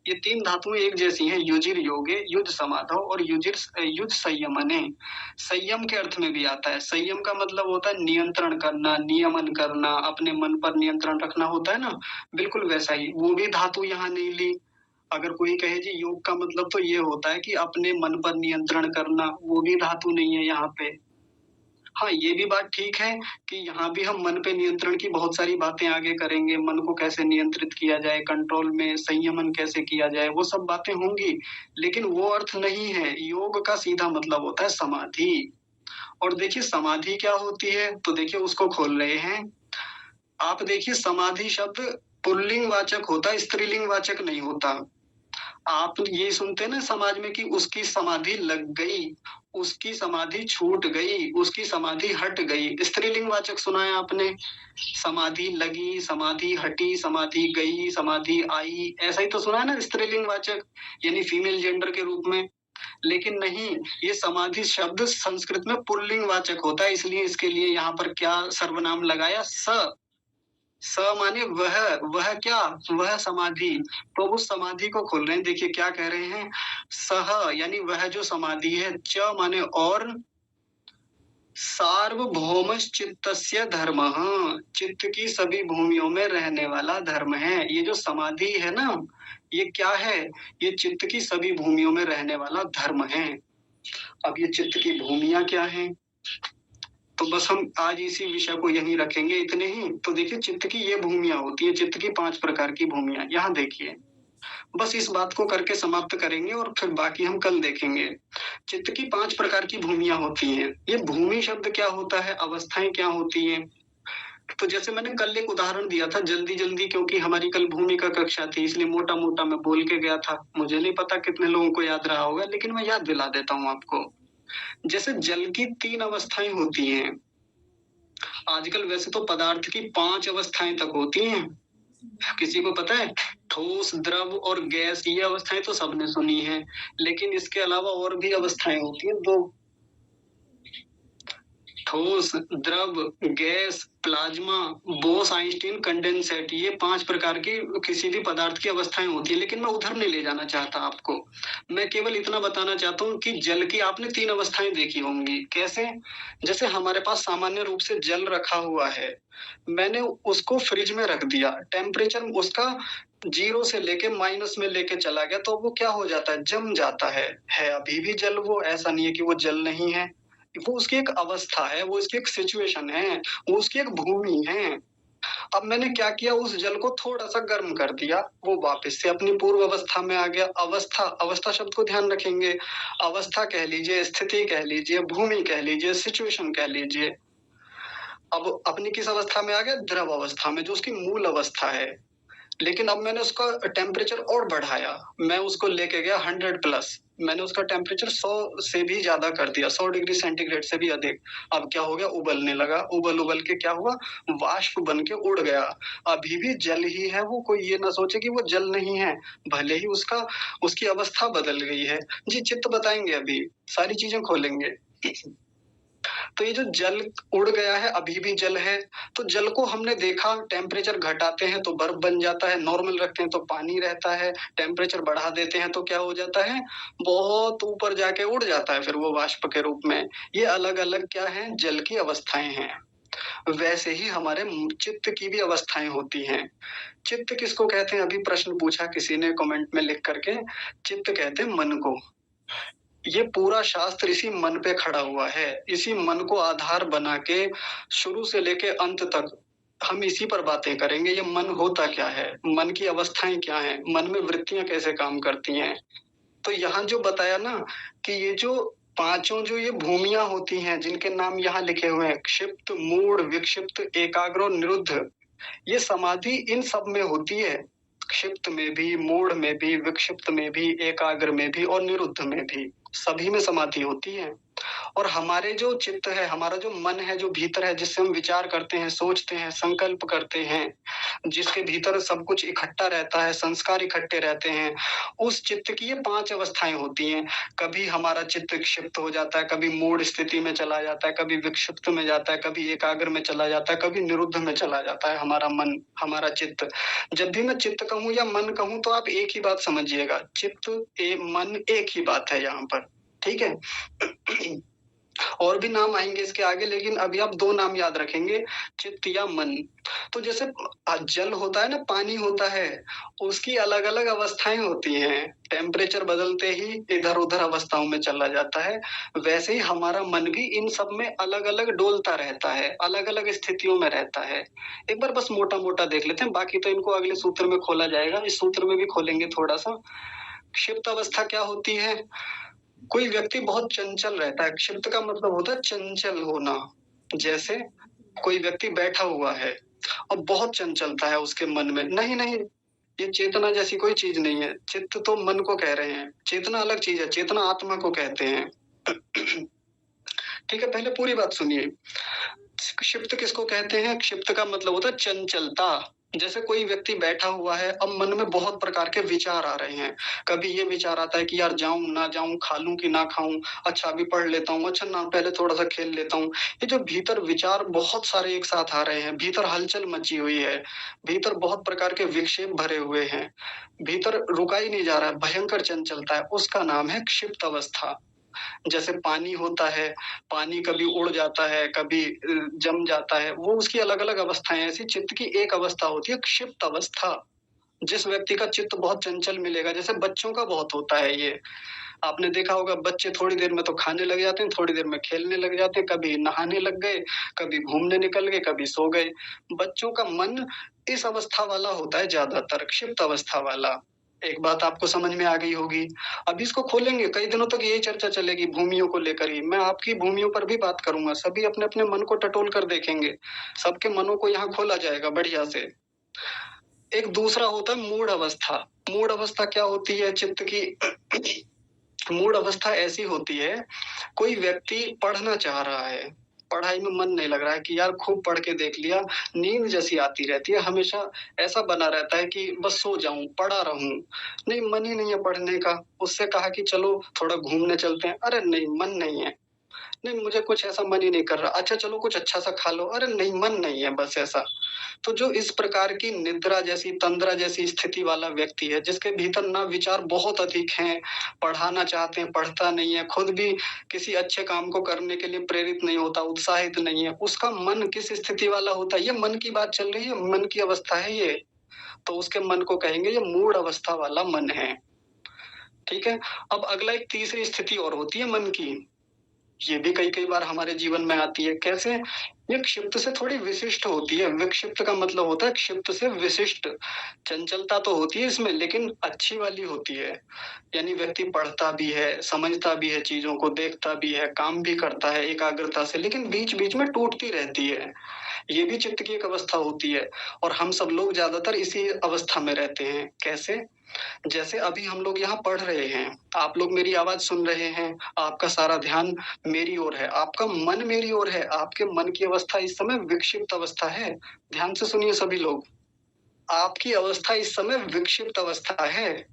ये 3 धातुएँ एक जैसी हैं, युजिर योगे, युज् समाधौ और युज् संयमने। संयम के अर्थ में भी आता है। संयम का मतलब होता है नियंत्रण करना, नियमन करना, अपने मन पर नियंत्रण रखना होता है ना, बिल्कुल वैसा ही। वो भी धातु यहाँ नहीं ली। अगर कोई कहे जी योग का मतलब तो ये होता है कि अपने मन पर नियंत्रण करना, वो भी धातु नहीं है यहाँ पे। हाँ, ये भी बात ठीक है कि यहाँ भी हम मन पे नियंत्रण की बहुत सारी बातें आगे करेंगे, मन को कैसे नियंत्रित किया जाए, कंट्रोल में संयमन कैसे किया जाए, वो सब बातें होंगी, लेकिन वो अर्थ नहीं है। योग का सीधा मतलब होता है समाधि। और देखिए समाधि क्या होती है, तो देखिए उसको खोल रहे हैं। आप देखिए समाधि शब्द पुल्लिंग वाचक होता है, स्त्रीलिंग वाचक नहीं होता। आप ये सुनते हैं ना समाज में कि उसकी समाधि लग गई, उसकी समाधि छूट गई, उसकी समाधि हट गई। स्त्रीलिंग वाचक सुना है आपने? समाधि लगी, समाधि हटी, समाधि गई, समाधि आई, ऐसा ही तो सुना है ना स्त्रीलिंग वाचक, यानी फीमेल जेंडर के रूप में। लेकिन नहीं, ये समाधि शब्द संस्कृत में पुल्लिंग वाचक होता है, इसलिए इसके लिए यहाँ पर क्या सर्वनाम लगाया? स। स माने वह क्या? वह समाधि। तो उस समाधि को खोल रहे हैं, देखिए क्या कह रहे हैं? सह यानी वह जो समाधि है, च माने और, सार्वभौमश्चित्तस्य धर्मः, चित्त की सभी भूमियों में रहने वाला धर्म है। ये जो समाधि है ना, ये क्या है? ये चित्त की सभी भूमियों में रहने वाला धर्म है। अब ये चित्त की भूमियां क्या हैं? तो बस हम आज इसी विषय को यहीं रखेंगे, इतने ही। तो देखिए चित्त की ये भूमियां होती है, चित्त की 5 प्रकार की भूमियां। यहाँ देखिए, बस इस बात को करके समाप्त करेंगे और फिर बाकी हम कल देखेंगे। चित्त की 5 प्रकार की भूमियां होती हैं। ये भूमि शब्द क्या होता है? अवस्थाएं क्या होती हैं? तो जैसे मैंने कल एक उदाहरण दिया था जल्दी-जल्दी, क्योंकि हमारी कल भूमि का कक्षा थी, इसलिए मोटा-मोटा मैं बोल के गया था। मुझे नहीं पता कितने लोगों को याद रहा होगा, लेकिन मैं याद दिला देता हूँ आपको। जैसे जल की 3 अवस्थाएं होती हैं। आजकल वैसे तो पदार्थ की 5 अवस्थाएं तक होती हैं। किसी को पता है? ठोस, द्रव और गैस, ये अवस्थाएं तो सबने सुनी है, लेकिन इसके अलावा और भी अवस्थाएं होती हैं 2। ठोस, द्रव, गैस, प्लाज्मा, बोस-आइंस्टीन कंडेंसेट, ये 5 प्रकार की किसी भी पदार्थ की अवस्थाएं होती है, लेकिन मैं उधर नहीं ले जाना चाहता आपको। मैं केवल इतना बताना चाहता हूँ कि जल की आपने 3 अवस्थाएं देखी होंगी। कैसे? जैसे हमारे पास सामान्य रूप से जल रखा हुआ है, मैंने उसको फ्रिज में रख दिया, टेम्परेचर उसका 0 से लेके माइनस में लेके चला गया, तो वो क्या हो जाता है? जम जाता है अभी भी जल वो, ऐसा नहीं है कि वो जल नहीं है। वो उसकी एक अवस्था है, वो उसकी एक सिचुएशन है, वो उसकी एक भूमि है। अब मैंने क्या किया, उस जल को थोड़ा-सा गर्म कर दिया, वो वापस से अपनी पूर्व अवस्था में आ गया। अवस्था, अवस्था शब्द को ध्यान रखेंगे। अवस्था कह लीजिए, स्थिति कह लीजिए, भूमि कह लीजिए, सिचुएशन कह लीजिए। अब अपनी किस अवस्था में आ गया? द्रव अवस्था में, जो उसकी मूल अवस्था है। लेकिन अब मैंने उसका टेम्परेचर और बढ़ाया, मैं उसको लेके गया 100 प्लस, मैंने उसका टेम्परेचर 100 से भी ज्यादा कर दिया, 100 डिग्री सेंटीग्रेड से भी अधिक। अब क्या हो गया? उबलने लगा। उबल के क्या हुआ? वाष्प बन के उड़ गया। अभी भी जल ही है वो, कोई ये ना सोचे कि वो जल नहीं है, भले ही उसकी अवस्था बदल गई है। जी चित्त बताएंगे, अभी सारी चीजें खोलेंगे। तो ये जो जल उड़ गया है, अभी भी जल है। तो जल को हमने देखा, टेम्परेचर घटाते हैं तो बर्फ बन जाता है, नॉर्मल रखते हैं तो पानी रहता है, टेम्परेचर बढ़ा देते हैं तो क्या हो जाता है? बहुत ऊपर जाके उड़ जाता है फिर वो वाष्प के रूप में। ये अलग-अलग क्या हैं? जल की अवस्थाएं हैं। वैसे ही हमारे चित्त की भी अवस्थाएं होती हैं। चित्त किसको कहते हैं? अभी प्रश्न पूछा किसी ने कमेंट में लिख करके। चित्त कहते हैं मन को। ये पूरा शास्त्र इसी मन पे खड़ा हुआ है। इसी मन को आधार बना के शुरू से लेके अंत तक हम इसी पर बातें करेंगे। ये मन होता क्या है? मन की अवस्थाएँ क्या हैं? मन में वृत्तियाँ कैसे काम करती हैं? तो यहाँ जो बताया ना कि ये जो पाँचों जो ये भूमियाँ होती हैं, जिनके नाम यहाँ लिखे हुए हैं, क्षिप्त, मूढ़, विक्षिप्त, एकाग्र और निरुद्ध, ये समाधि इन सब में होती है। क्षिप्त में भी, मूढ़ में भी, विक्षिप्त में भी, एकाग्र में भी और निरुद्ध में भी, सभी में समाधि होती है। और हमारे जो चित्त है, हमारा जो मन है, जो भीतर है, जिससे हम विचार करते हैं, सोचते हैं, संकल्प करते हैं, जिसके भीतर सब कुछ इकट्ठा रहता है, संस्कार इकट्ठे रहते हैं, उस चित्त की ये 5 अवस्थाएँ होती हैं। कभी हमारा चित्त क्षिप्त हो जाता है, कभी मूढ़ स्थिति में चला जाता है, कभी विक्षिप्त में जाता है, कभी एकाग्र में चला जाता है, कभी निरुद्ध में चला जाता है हमारा मन, हमारा चित्त। जब भी मैं चित्त कहूँ या मन कहूँ तो आप एक ही बात समझिएगा, चित्त मन एक ही बात है यहाँ पर, ठीक है? और भी नाम आएँगे इसके आगे, लेकिन अभी आप 2 नाम याद रखेंगे, चित्त या मन। तो जैसे जल होता है ना, पानी होता है, उसकी अलग-अलग अवस्थाएँ होती हैं। टेम्परेचर बदलते ही इधर-उधर अवस्थाओं में चला जाता है। वैसे ही हमारा मन भी इन सब में अलग-अलग डोलता रहता है, अलग-अलग स्थितियों में रहता है। एक बार बस मोटा-मोटा देख लेते हैं, बाकी तो इनको अगले सूत्र में खोला जाएगा। इस सूत्र में भी खोलेंगे थोड़ा-सा। क्षिप्त अवस्था क्या होती है? कोई व्यक्ति बहुत चंचल रहता है। क्षिप्त का मतलब होता है चंचल होना। जैसे कोई व्यक्ति बैठा हुआ है और बहुत चंचलता है उसके मन में। नहीं, नहीं, ये चेतना जैसी कोई चीज़ नहीं है। चित्त तो मन को कह रहे हैं। चेतना अलग चीज़ है, चेतना आत्मा को कहते हैं। ठीक है, पहले पूरी बात सुनिए। क्षिप्त किसको कहते हैं? क्षिप्त का मतलब होता है चंचलता। जैसे कोई व्यक्ति बैठा हुआ है, अब मन में बहुत प्रकार के विचार आ रहे हैं। कभी ये विचार आता है कि यार जाऊँ, ना जाऊँ, खा लूँ कि ना खाऊँ? अच्छा अभी पढ़ लेता हूँ, अच्छा ना पहले थोड़ा-सा खेल लेता हूँ। ये जो भीतर विचार बहुत सारे एक साथ आ रहे हैं, भीतर हलचल मची हुई है, भीतर बहुत प्रकार के विक्षेप भरे हुए हैं, भीतर रुका ही नहीं जा रहा है, भयंकर चंचलता है, उसका नाम है क्षिप्त अवस्था। जैसे पानी होता है, पानी कभी उड़ जाता है, कभी जम जाता है, वो उसकी अलग-अलग अवस्थाएँ हैं। ऐसी चित्त की एक अवस्था होती है क्षिप्त अवस्था। जिस व्यक्ति का चित्त बहुत चंचल मिलेगा, जैसे बच्चों का बहुत होता है ये। आपने देखा होगा बच्चे थोड़ी देर में तो खाने लग जाते हैं, थोड़ी देर में खेलने लग जाते हैं, कभी नहाने लग गए, कभी घूमने निकल गए, कभी सो गए। बच्चों का मन इस अवस्था वाला होता है ज़्यादातर, क्षिप्त अवस्था वाला। एक बात आपको समझ में आ गई होगी। अब इसको खोलेंगे, कई दिनों तक यही चर्चा चलेगी भूमियों को लेकर ही। मैं आपकी भूमियों पर भी बात करूँगा, सभी अपने-अपने मन को टटोल कर देखेंगे। सबके मनों को यहाँ खोला जाएगा बढ़िया से। एक दूसरा होता है मूढ़ अवस्था। मूढ़ अवस्था क्या होती है चित्त की? मूढ़ अवस्था ऐसी होती है, कोई व्यक्ति पढ़ना चाह रहा है, पढ़ाई में मन नहीं लग रहा है कि यार खूब पढ़ के देख लिया, नींद जैसी आती रहती है, हमेशा ऐसा बना रहता है कि बस सो जाऊँ, पड़ा रहूँ। नहीं, मन ही नहीं है पढ़ने का। उससे कहा कि चलो थोड़ा घूमने चलते हैं, अरे नहीं, मन नहीं है। नहीं, मुझे कुछ ऐसा मन ही नहीं कर रहा। अच्छा चलो कुछ अच्छा-सा खा लो। अरे नहीं, मन नहीं है बस ऐसा। तो जो इस प्रकार की निद्रा जैसी, तंद्रा जैसी स्थिति वाला व्यक्ति है, जिसके भीतर ना विचार बहुत अधिक हैं, पढ़ाना चाहते हैं, पढ़ता नहीं है, खुद भी किसी अच्छे काम को करने के लिए प्रेरित नहीं होता, उत्साहित नहीं है, उसका मन किस स्थिति वाला होता है? ये मन की बात चल रही है, मन की अवस्था है ये। तो उसके मन को कहेंगे ये मूढ़ अवस्था वाला मन है। ठीक है? अब अगला एक तीसरी स्थिति और होती है मन की। ये भी कई-कई बार हमारे जीवन में आती है। कैसे? ये क्षिप्त से थोड़ी विशिष्ट होती है। विक्षिप्त का मतलब होता है क्षिप्त से विशिष्ट। चंचलता तो होती है इसमें लेकिन अच्छी वाली होती है। यानी व्यक्ति पढ़ता भी है, समझता भी है चीज़ों को, देखता भी है, काम भी करता है एकाग्रता से, लेकिन बीच-बीच में टूटती रहती है। ये भी चित्त की एक अवस्था होती है और हम सब लोग ज़्यादातर इसी अवस्था में रहते हैं। कैसे? जैसे अभी हम लोग यहाँ पढ़ रहे हैं, आप लोग मेरी आवाज़ सुन रहे हैं, आपका सारा ध्यान मेरी ओर है, आपका मन मेरी ओर है, आपके मन की अवस्था इस समय विक्षिप्त अवस्था है। ध्यान से सुनिए सभी लोग। आपकी अवस्था इस समय विक्षिप्त अवस्था है।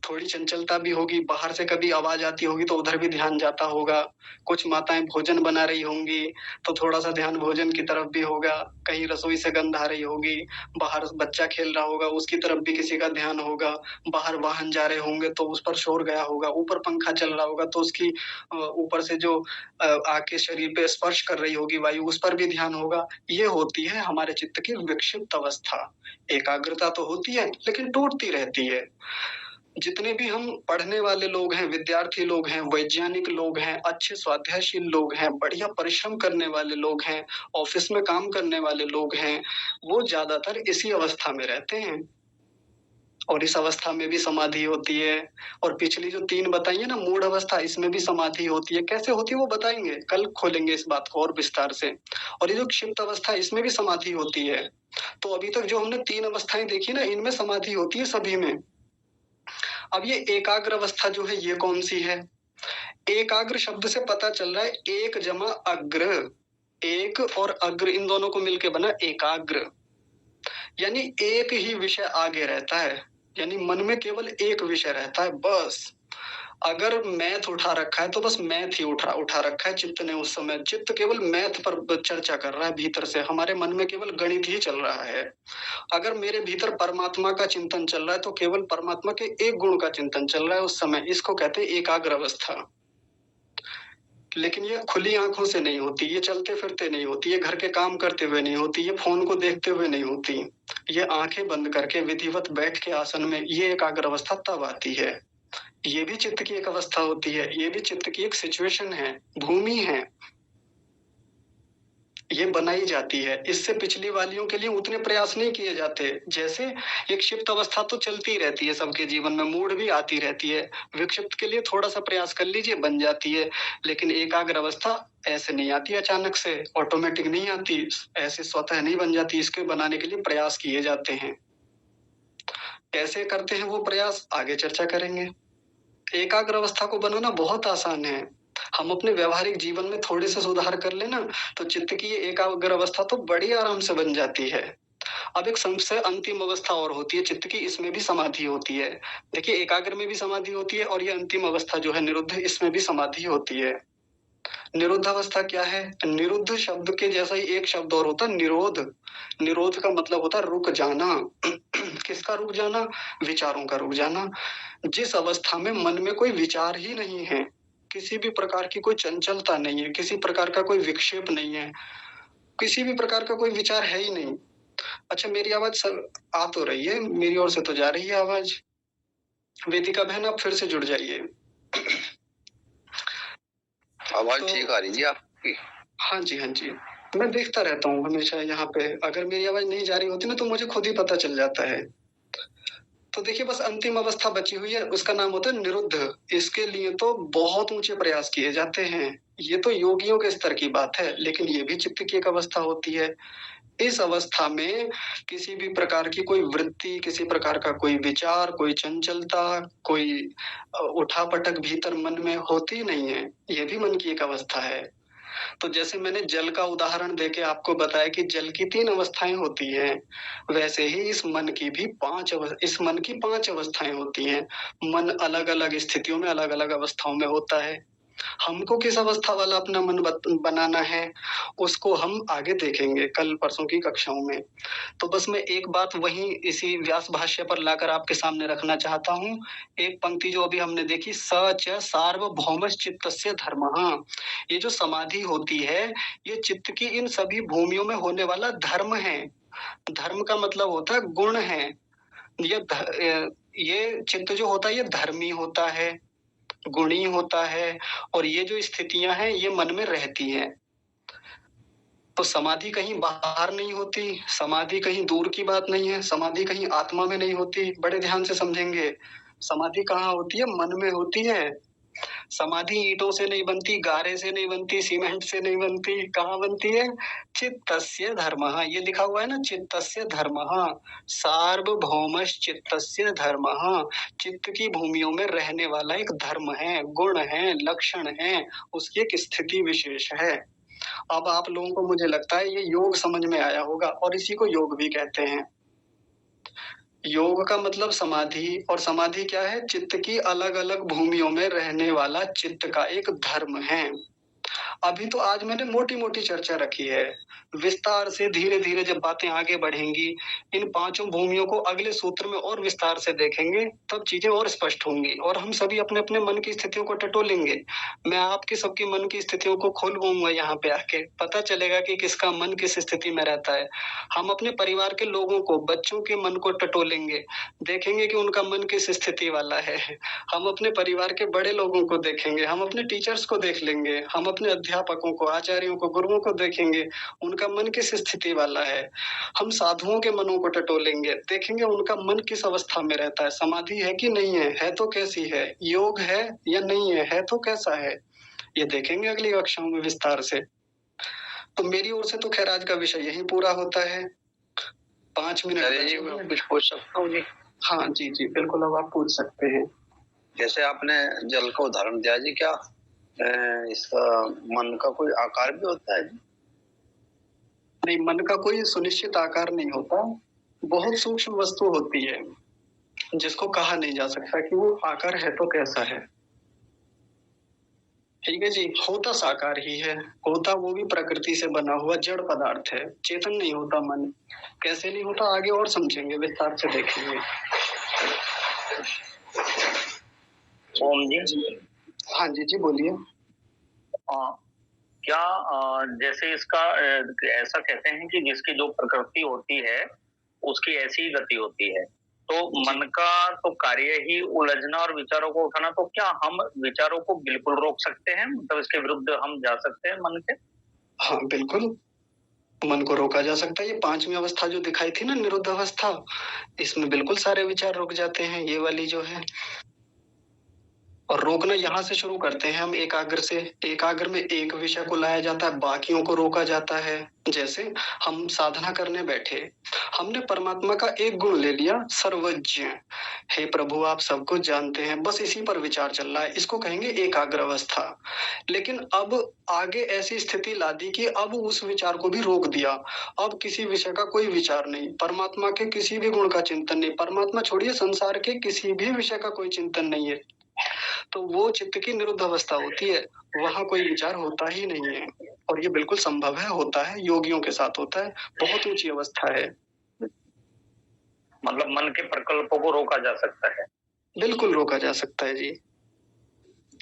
थोड़ी चंचलता भी होगी, बाहर से कभी आवाज़ आती होगी तो उधर भी ध्यान जाता होगा। कुछ माताएँ भोजन बना रही होंगी, तो थोड़ा-सा ध्यान भोजन की तरफ भी होगा। कहीं रसोई से गंध आ रही होगी, बाहर बच्चा खेल रहा होगा, उसकी तरफ भी किसी का ध्यान होगा। बाहर वाहन जा रहे होंगे तो उस पर शोर गया होगा, ऊपर पंखा चल रहा होगा तो उसकी ऊपर से जो आके शरीर पे स्पर्श कर रही होगी वायु, उस पर भी ध्यान होगा। ये होती है हमारे चित्त की विक्षिप्त अवस्था। एकाग्रता तो होती है, लेकिन टूटती रहती है। जितने भी हम पढ़ने वाले लोग हैं, विद्यार्थी लोग हैं, वैज्ञानिक लोग हैं, अच्छे स्वाध्यायशील लोग हैं, बढ़िया परिश्रम करने वाले लोग हैं, ऑफ़िस में काम करने वाले लोग हैं, वो ज़्यादातर इसी अवस्था में रहते हैं। और इस अवस्था में भी समाधि होती है और पिछली जो 3 बताई है ना मूढ़ अवस्था, इसमें भी समाधि होती है। कैसे होती है वो बताएँगे, कल खोलेंगे इस बात को और विस्तार से। और ये जो क्षिप्त अवस्था है इसमें भी समाधि होती है। तो अभी तक जो हमने 3 अवस्थाएँ देखी ना, इनमें समाधि होती है सभी में। अब ये एकाग्र अवस्था जो है ये कौन-सी है? एकाग्र शब्द से पता चल रहा है एक जमा अग्र, एक और अग्र इन दोनों को मिलके बना एकाग्र, यानी एक ही विषय आगे रहता है, यानी मन में केवल एक विषय रहता है बस। अगर मैथ उठा रखा है तो बस मैथ ही उठा रखा है चित्त ने। उस समय चित्त केवल मैथ पर चर्चा कर रहा है, भीतर से हमारे मन में केवल गणित ही चल रहा है। अगर मेरे भीतर परमात्मा का चिंतन चल रहा है तो केवल परमात्मा के एक गुण का चिंतन चल रहा है उस समय। इसको कहते हैं एकाग्र अवस्था। लेकिन ये खुली आंखों से नहीं होती, ये चलते फिरते नहीं होती, ये घर के काम करते हुए नहीं होती, ये फोन को देखते हुए नहीं होती। ये आंखें बंद करके विधिवत बैठ के आसन में ये एकाग्र अवस्था तब आती है। ये भी चित्त की एक अवस्था होती है, ये भी चित्त की एक सिचुएशन है, भूमि है, ये बनाई जाती है। इससे पिछली वालियों के लिए उतने प्रयास नहीं किए जाते। जैसे एक क्षिप्त अवस्था तो चलती रहती है सबके जीवन में, मूड भी आती रहती है, विक्षिप्त के लिए थोड़ा सा प्रयास कर लीजिए बन जाती है। लेकिन एकाग्र अवस्था ऐसे नहीं आती, अचानक से ऑटोमेटिक नहीं आती, ऐसे स्वतः नहीं बन जाती। इसके बनाने के लिए प्रयास किए जाते हैं। कैसे करते हैं वो प्रयास आगे चर्चा करेंगे। एकाग्र अवस्था को बनाना बहुत आसान है। हम अपने व्यवहारिक जीवन में थोड़े से सुधार कर लेना तो चित्त की ये एकाग्र अवस्था तो बड़ी आराम से बन जाती है। अब एक सबसे अंतिम अवस्था और होती है चित्त की, इसमें भी समाधि होती है। देखिए एकाग्र में भी समाधि होती है और ये अंतिम अवस्था जो है निरुद्ध, इसमें भी समाधि होती है। निरुद्ध अवस्था क्या है? निरुद्ध शब्द के जैसा ही एक शब्द और होता है निरोध। निरोध का मतलब होता है रुक जाना। किसका रुक जाना? विचारों का रुक जाना। जिस अवस्था में मन में कोई विचार ही नहीं है, किसी भी प्रकार की कोई चंचलता नहीं है, किसी प्रकार का कोई विक्षेप नहीं है, किसी भी प्रकार का कोई विचार है ही नहीं। अच्छा मेरी आवाज सर आ तो रही है, मेरी ओर से तो जा रही है आवाज। वेदिका बहन आप फिर से जुड़ जाइए। आवाज ठीक आ रही जी आपकी? हाँ जी हाँ जी, मैं देखता रहता हूँ हमेशा यहाँ पे। अगर मेरी आवाज नहीं जा रही होती ना तो मुझे खुद ही पता चल जाता है। तो देखिए बस अंतिम अवस्था बची हुई है, उसका नाम होता है निरुद्ध। इसके लिए तो बहुत ऊंचे प्रयास किए जाते हैं। ये तो योगियों के स्तर की बात है, लेकिन ये भी चित्त की एक अवस्था होती है। इस अवस्था में किसी भी प्रकार की कोई वृत्ति, किसी प्रकार का कोई विचार, कोई चंचलता, कोई उठापटक भीतर मन में होती नहीं है। ये भी मन की एक अवस्था है। तो जैसे मैंने जल का उदाहरण देके आपको बताया कि जल की 3 अवस्थाएं होती हैं, वैसे ही इस मन की भी 5 अवस्थाएं होती हैं। मन अलग-अलग स्थितियों में, अलग-अलग अवस्थाओं में होता है। हमको किस अवस्था वाला अपना मन बनाना है, उसको हम आगे देखेंगे कल परसों की कक्षाओं में। तो बस मैं एक बात वहीं इसी व्यास भाष्य पर लाकर आपके सामने रखना चाहता हूँ। एक पंक्ति जो अभी हमने देखी, स च सार्वभौमश्चित्तस्य धर्मः। ये जो समाधि होती है, ये चित्त की इन सभी भूमियों में होने वाला धर्म है। धर्म का मतलब होता है गुण है। ये चित्त जो होता है ये धर्मी होता है, गुणी होता है, और ये जो स्थितियां हैं ये मन में रहती हैं। तो समाधि कहीं बाहर नहीं होती, समाधि कहीं दूर की बात नहीं है, समाधि कहीं आत्मा में नहीं होती। बड़े ध्यान से समझेंगे, समाधि कहाँ होती है? मन में होती है। समाधि ईंटों से नहीं बनती, गारे से नहीं बनती, सीमेंट से नहीं बनती। कहाँ बनती है? चित्तस्य धर्मः। ये लिखा हुआ है ना, चित्तस्य धर्मः, सार्वभौमश्चित्तस्य धर्मः। चित्त की भूमियों में रहने वाला एक धर्म है, गुण है, लक्षण है, उसकी एक स्थिति विशेष है। अब आप लोगों को मुझे लगता है ये योग समझ में आया होगा, और इसी को योग भी कहते हैं। योग का मतलब समाधि, और समाधि क्या है? चित्त की अलग-अलग भूमियों में रहने वाला चित्त का एक धर्म है। अभी तो आज मैंने मोटी-मोटी चर्चा रखी है। विस्तार से धीरे-धीरे जब बातें आगे बढ़ेंगी, इन 5 भूमियों को अगले सूत्र में और विस्तार से देखेंगे, तब चीजें और स्पष्ट होंगी और हम सभी अपने-अपने मन की स्थितियों को टटोलेंगे। मैं आपकी सबकी मन की स्थितियों को खोलवाऊँगा यहाँ पे आके, पता चलेगा कि किसका मन किस स्थिति में रहता है। हम अपने परिवार के लोगों को, बच्चों के मन को टटोलेंगे, देखेंगे कि उनका मन किस स्थिति वाला है। हम अपने परिवार के बड़े लोगों को देखेंगे, हम अपने टीचर्स को देख लेंगे, हम अपने अध्यापकों को, आचार्यों को, गुरुओं को देखेंगे, उनका मन किस स्थिति वाला है। हम साधुओं के मनों को टटोलेंगे, देखेंगे उनका मन किस अवस्था में रहता है, समाधि है कि नहीं है तो कैसी है, योग है या नहीं है तो कैसा है। ये देखेंगे अगली कक्षाओं में विस्तार से। तो मेरी ओर से तो खैर आज का विषय यही पूरा होता है। 5 मिनट जी मैं कुछ पूछ सकता हूँ जी? हाँ जी जी बिल्कुल, अब आप पूछ सकते हैं। जैसे आपने जल का उदाहरण दिया जी, क्या इसका मन का कोई आकार भी होता है? नहीं, मन का कोई सुनिश्चित आकार नहीं होता। बहुत सूक्ष्म वस्तु होती है जिसको कहा नहीं जा सकता कि वो आकार है तो कैसा है। ठीक है जी, होता साकार ही है, होता वो भी प्रकृति से बना हुआ जड़ पदार्थ है, चेतन नहीं होता मन। कैसे नहीं होता आगे और समझेंगे, विस्तार से देखेंगे। ओम जी। हाँ जी जी बोलिए। क्या जैसे इसका ऐसा कहते हैं कि जिसकी जो प्रकृति होती है उसकी ऐसी ही गति होती है, तो मन का तो कार्य ही उलझना और विचारों को उठाना, तो क्या हम विचारों को बिल्कुल रोक सकते हैं? मतलब इसके विरुद्ध हम जा सकते हैं मन के? हाँ बिल्कुल, मन को रोका जा सकता है। ये पांचवी अवस्था जो दिखाई थी ना, निरुद्ध अवस्था, इसमें बिल्कुल सारे विचार रुक जाते हैं, ये वाली जो है। और रोकना यहाँ से शुरू करते हैं हम, एकाग्र से। एकाग्र में एक विषय को लाया जाता है, बाकियों को रोका जाता है। जैसे हम साधना करने बैठे, हमने परमात्मा का एक गुण ले लिया, सर्वज्ञ। हे प्रभु आप सब कुछ जानते हैं, बस इसी पर विचार चल रहा है, इसको कहेंगे एकाग्र अवस्था। लेकिन अब आगे ऐसी स्थिति ला दी कि अब उस विचार को भी रोक दिया। अब किसी विषय का कोई विचार नहीं, परमात्मा के किसी भी गुण का चिंतन नहीं, परमात्मा छोड़िए संसार के किसी भी विषय का कोई चिंतन नहीं है। तो वो चित्त की निरुद्ध अवस्था होती है, वहां कोई विचार होता ही नहीं है। और ये बिल्कुल संभव है, होता है, योगियों के साथ होता है, बहुत ऊंची अवस्था है। मतलब मन के प्रकल्पों को रोका जा सकता है? बिल्कुल रोका जा सकता है जी।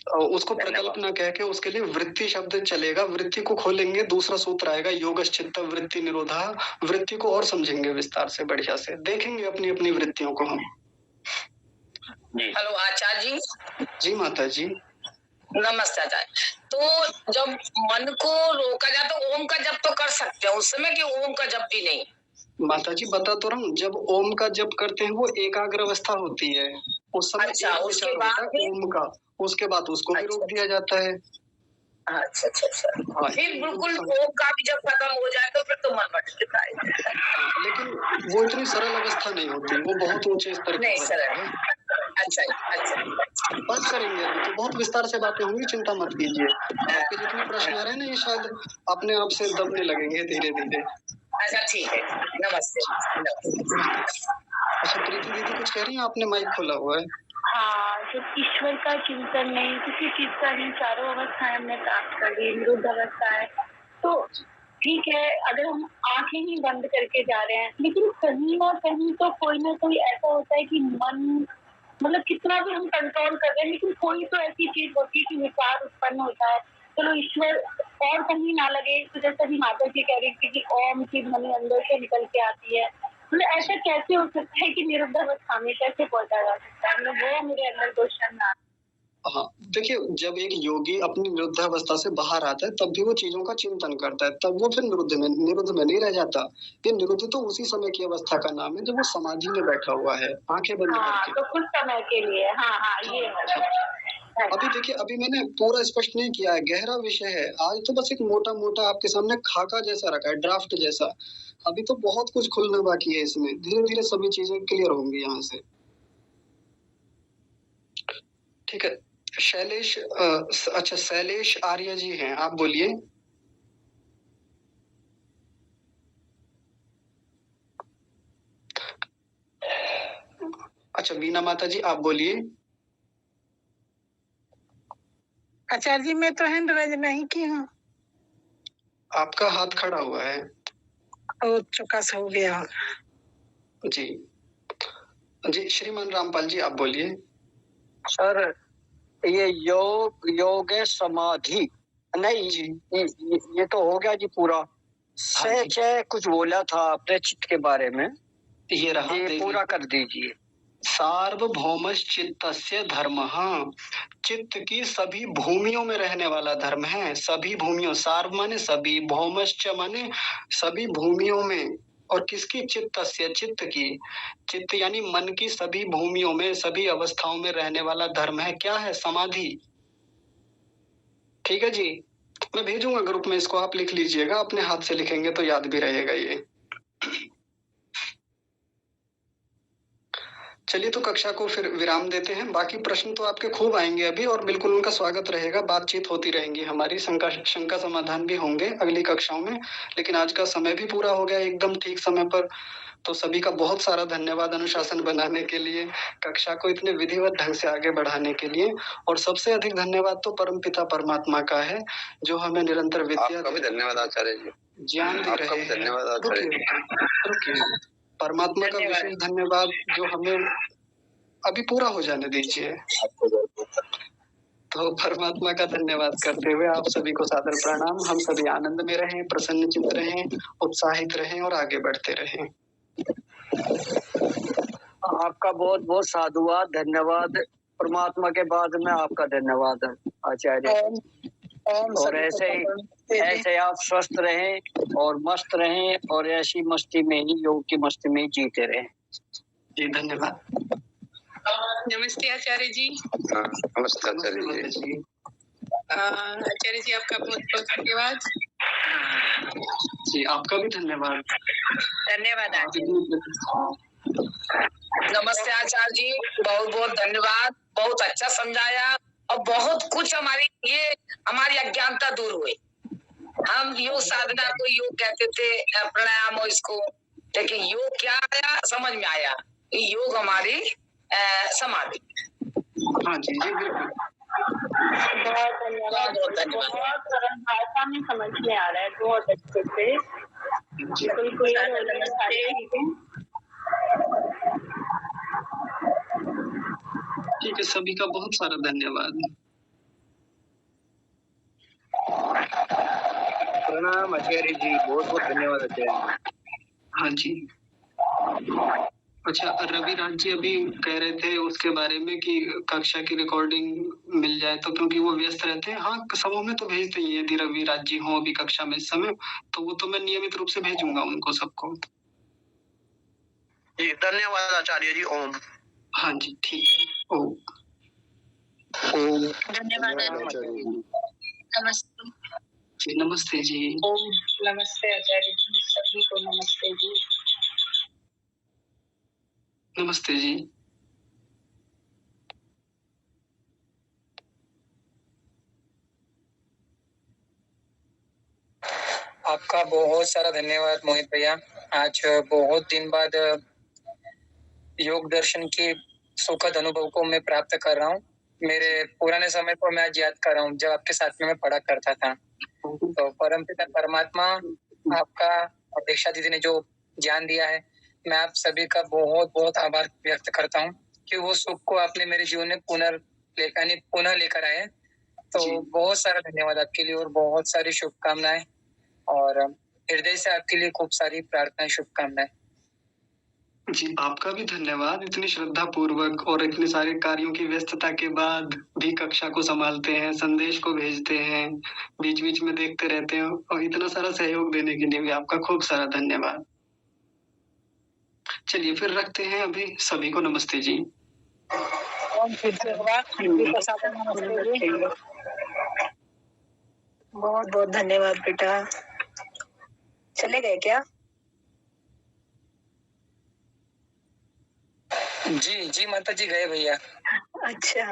और उसको प्रकल्प ना कह के उसके लिए वृत्ति शब्द चलेगा। वृत्ति को खोलेंगे, दूसरा सूत्र आएगा, योगश्चित्त वृत्ति निरोधा। वृत्ति को और समझेंगे विस्तार से, बढ़िया से देखेंगे अपनी अपनी वृत्तियों को हम। हेलो आचार्य जी। जी माता जी। नमस्ते आचार्य। तो जब मन को रोका जाए तो ओम का जप तो कर सकते हैं उस समय, कि ओम का जप भी नहीं? माता जी बता तो रहा हूँ, जब ओम का जप करते हैं वो एकाग्र अवस्था होती है, उस समय अच्छा, एक उसके विचार बाद होता है ओम का, उसके बाद उसको भी रोक दिया जाता है। अच्छा अच्छा अच्छा। हाँ, फिर बिल्कुल ओम का भी जब खत्म हो जाए तो फिर तो मन भटकता है। लेकिन वो इतनी सरल अवस्था नहीं होती, वो बहुत ऊंचे स्तर की नहीं अवस्था सरल। है। अच्छा अच्छा। बात करेंगे अभी तो, बहुत विस्तार से बातें होंगी, चिंता मत कीजिए। आपके जितने प्रश्न आ रहे हैं ना, ये शायद अपने आप से दबने लगेंगे धीरे धीरे। अच्छा ठीक है, नमस्ते। अच्छा प्रीति दीदी कुछ कह रही हैं, आपने माइक खोला हुआ है। हाँ, जब ईश्वर का चिंतन नहीं, किसी चीज का नहीं, चारों अवस्थाएं हमने प्राप्त कर ली, निरुद्ध अवस्था है, तो ठीक है अगर हम आंखें ही बंद करके जा रहे हैं, लेकिन कहीं ना कहीं तो कोई ना कोई ऐसा होता है कि मन, मतलब कितना भी हम कंट्रोल कर रहे हैं, लेकिन कोई तो ऐसी चीज होती है कि विचार उत्पन्न होता है। चलो ईश्वर और कहीं ना लगे, तो जैसे भी माता जी कह रही थी कि ओम की ध्वनि अंदर से निकल के आती है, मतलब ऐसा कैसे हो सकता है कि निरुद्ध अवस्था में कैसे पहुंचा जा सकता है? मतलब वो मेरे अंदर क्वेश्चन ना। हाँ देखिए, जब एक योगी अपनी निरुद्ध अवस्था से बाहर आता है तब भी वो चीजों का चिंतन करता है, तब वो फिर निरुद्ध में नहीं रह जाता। ये निरुद्ध तो उसी समय की अवस्था का नाम है जब वो समाधि में बैठा हुआ है, आंखें बंद हाँ, करके। तो कुछ समय के लिए, हाँ हाँ ये है। अभी देखिए, अभी मैंने पूरा स्पष्ट नहीं किया है, गहरा विषय है। आज तो बस एक मोटा मोटा आपके सामने खाका जैसा रखा है, ड्राफ्ट जैसा। अभी तो बहुत कुछ खुलना बाकी है इसमें, धीरे धीरे सभी चीजें क्लियर होंगी यहाँ से। ठीक है, शैलेश अच्छा शैलेश आर्य जी हैं, आप बोलिए। अच्छा वीना माता जी आप बोलिए। आचार्य जी मैं तो हैंड रेज नहीं की हूँ। आपका हाथ खड़ा हुआ है। और चौकस हो गया। जी जी, श्रीमान रामपाल जी आप बोलिए। सर ये योग है समाधि नहीं जी, ये तो हो गया जी पूरा। सच है, कुछ बोला था आपने चित्त के बारे में, ये रहा, ये पूरा कर दीजिए। सार्वभौमश्चित्तस्य धर्मः, चित्त की सभी भूमियों में रहने वाला धर्म है। सभी भूमियों, सार्व माने सभी, भौमश्च माने सभी भूमियों में। और किसकी? चित्तस्य, चित्त की। चित्त यानी मन की सभी भूमियों में, सभी अवस्थाओं में रहने वाला धर्म है। क्या है? समाधि। ठीक है जी, मैं भेजूंगा ग्रुप में, इसको आप लिख लीजिएगा, अपने हाथ से लिखेंगे तो याद भी रहेगा ये। चलिए तो कक्षा को फिर विराम देते हैं। बाकी प्रश्न तो आपके खूब आएंगे अभी और बिल्कुल उनका स्वागत रहेगा। बातचीत होती रहेंगी हमारी, शंका समाधान भी होंगे अगली कक्षाओं में। लेकिन आज का समय भी पूरा हो गया एकदम ठीक समय पर। तो सभी का बहुत सारा धन्यवाद अनुशासन बनाने के लिए, कक्षा को इतने विधिवत ढंग से आगे बढ़ाने के लिए। और सबसे अधिक धन्यवाद तो परमपिता परमात्मा का है, जो हमें निरंतर विद्या आपका भी धन्यवाद आचार्य जी। ज्ञान दे आपका रहे भी हैं। धन्यवाद आचार्य जी। रुकिए, परमात्मा का विशेष धन्यवाद जो हमें अभी पूरा हो जाने दीजिए। तो परमात्मा का धन्यवाद करते हुए आप सभी को सादर प्रणाम। हम सभी आनंद में रहें, प्रसन्नचित्त रहें, उत्साहित रहें और आगे बढ़ते रहें। आपका बहुत बहुत साधुवाद, धन्यवाद। परमात्मा के बाद में आपका धन्यवाद आचार्य। और ऐसे आप स्वस्थ रहें और मस्त रहें और ऐसी मस्ती में ही, योग की मस्ती में ही जीते रहें। जी धन्यवाद। नमस्ते आचार्य जी। नमस्ते आचार्य जी। आचार्य जी आपका बहुत बहुत धन्यवाद। जी आपका भी धन्यवाद। धन्यवाद नमस्ते आचार्य जी, बहुत बहुत धन्यवाद। बहुत अच्छा समझाया और बहुत कुछ हमारी अज्ञानता दूर हुई। हम योग साधना को योग कहते थे, प्राणायाम हो इसको, लेकिन योग क्या आया समझ में आया। योग हमारी समाधि। हाँ जी जी बिल्कुल। बहुत धन्यवाद। बहुत सरल भाषा में समझ में आ रहा है, बहुत अच्छे से, बिल्कुल क्लियर हो रहा है सारी चीजें। ठीक है, सभी का बहुत सारा धन्यवाद। प्रणाम आचार्य जी, बहुत बहुत धन्यवाद आचार्य। हाँ जी। अच्छा, रवि राज जी अभी कह रहे थे उसके बारे में कि कक्षा की रिकॉर्डिंग मिल जाए तो, क्योंकि वो व्यस्त रहते हैं। हाँ, समूह में तो भेजते ही यदि रवि राज जी हो अभी कक्षा में इस समय, तो वो तो मैं नियमित रूप से भेजूंगा उनको सबको। जी धन्यवाद आचार्य जी। ओम। हाँ जी ठीक है। ओम। धन्यवाद आचार्य जी। नमस्ते जी नमस्ते जी। ओम। नमस्ते आचार्य जी, सभी को नमस्ते जी। नमस्ते जी। आपका बहुत सारा धन्यवाद मोहित भैया। आज बहुत दिन बाद योग दर्शन के सुखद अनुभव को मैं प्राप्त कर रहा हूँ। मेरे पुराने समय को मैं आज याद कर रहा हूँ, जब आपके साथ में मैं पढ़ा करता था। तो परमपिता परमात्मा आपका और दीक्षा दीदी ने जो ज्ञान दिया है, मैं आप सभी का बहुत बहुत आभार व्यक्त करता हूँ कि वो सुख को आपने मेरे जीवन में पुनः लेकर आए। तो बहुत सारा धन्यवाद आपके लिए और बहुत सारी शुभकामनाएं, और हृदय से आपके लिए खूब सारी प्रार्थनाएं, शुभकामनाएं। जी आपका भी धन्यवाद। इतनी श्रद्धा पूर्वक और इतने सारे कार्यों की व्यस्तता के बाद भी कक्षा को संभालते हैं, संदेश को भेजते हैं, बीच बीच में देखते रहते हैं, और इतना सारा सहयोग देने के लिए भी आपका खूब सारा धन्यवाद। चलिए फिर रखते हैं अभी। सभी को नमस्ते जी। फिर से बहुत बहुत धन्यवाद बेटा। चले गए क्या? जी जी माता जी गए भैया। अच्छा,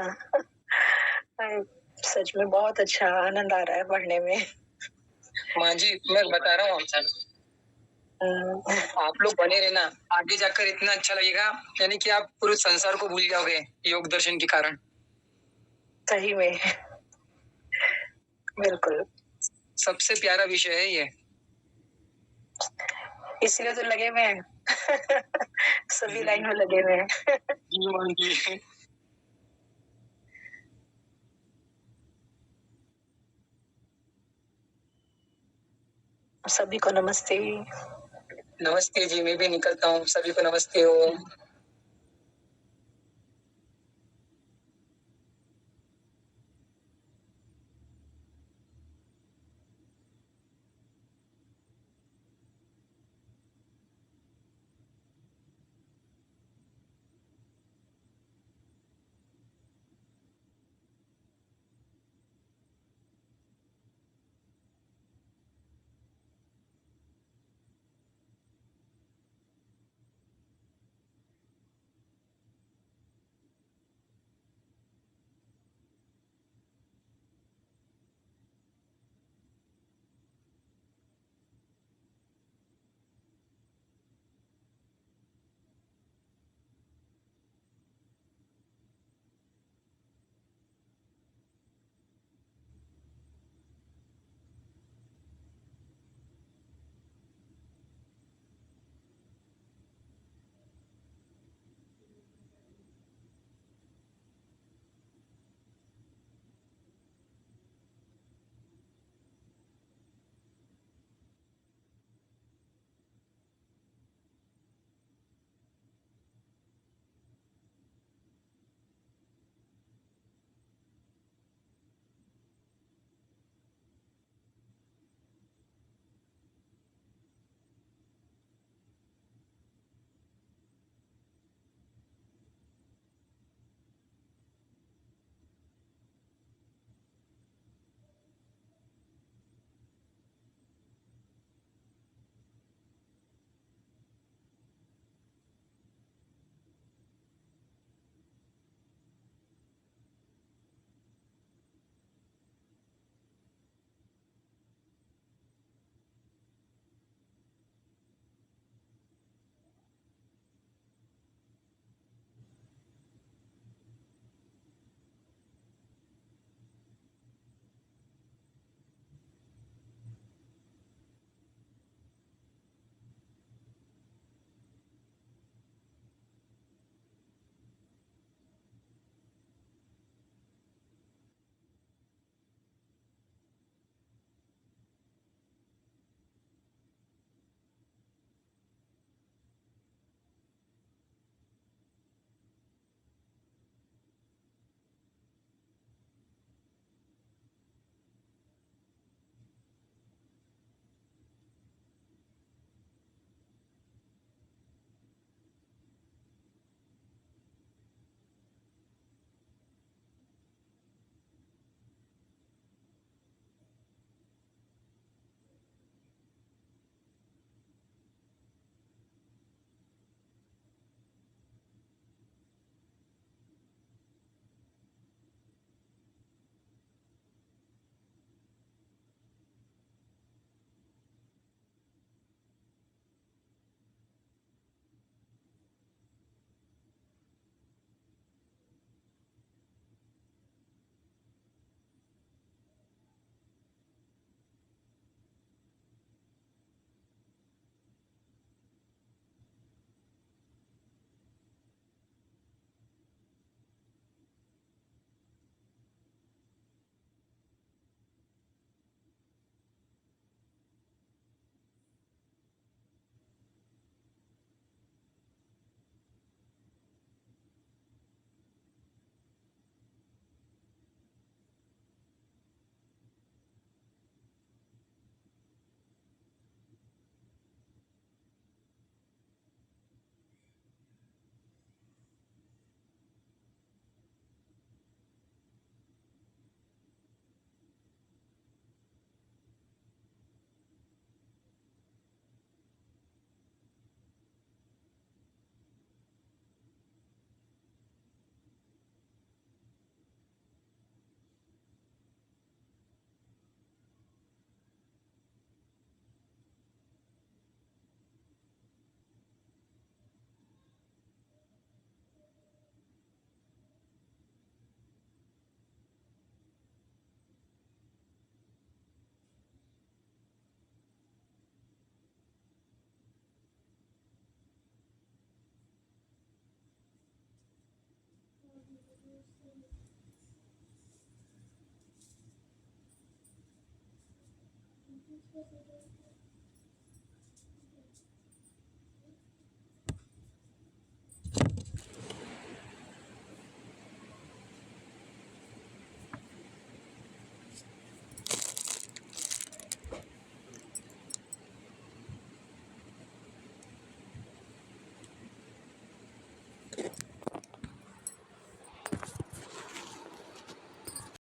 सच में बहुत अच्छा आनंद आ रहा है पढ़ने में। माँ जी मैं बता रहा हूँ आप लोग बने रहना, आगे जाकर इतना अच्छा लगेगा, यानी कि आप पूरे संसार को भूल जाओगे योग दर्शन के कारण। सही में, बिल्कुल सबसे प्यारा विषय है ये, इसलिए तो लगे हुए हैं। सभी लाइन में लगे हुए हैं। सभी को नमस्ते। नमस्ते जी, मैं भी निकलता हूँ, सभी को नमस्ते हो।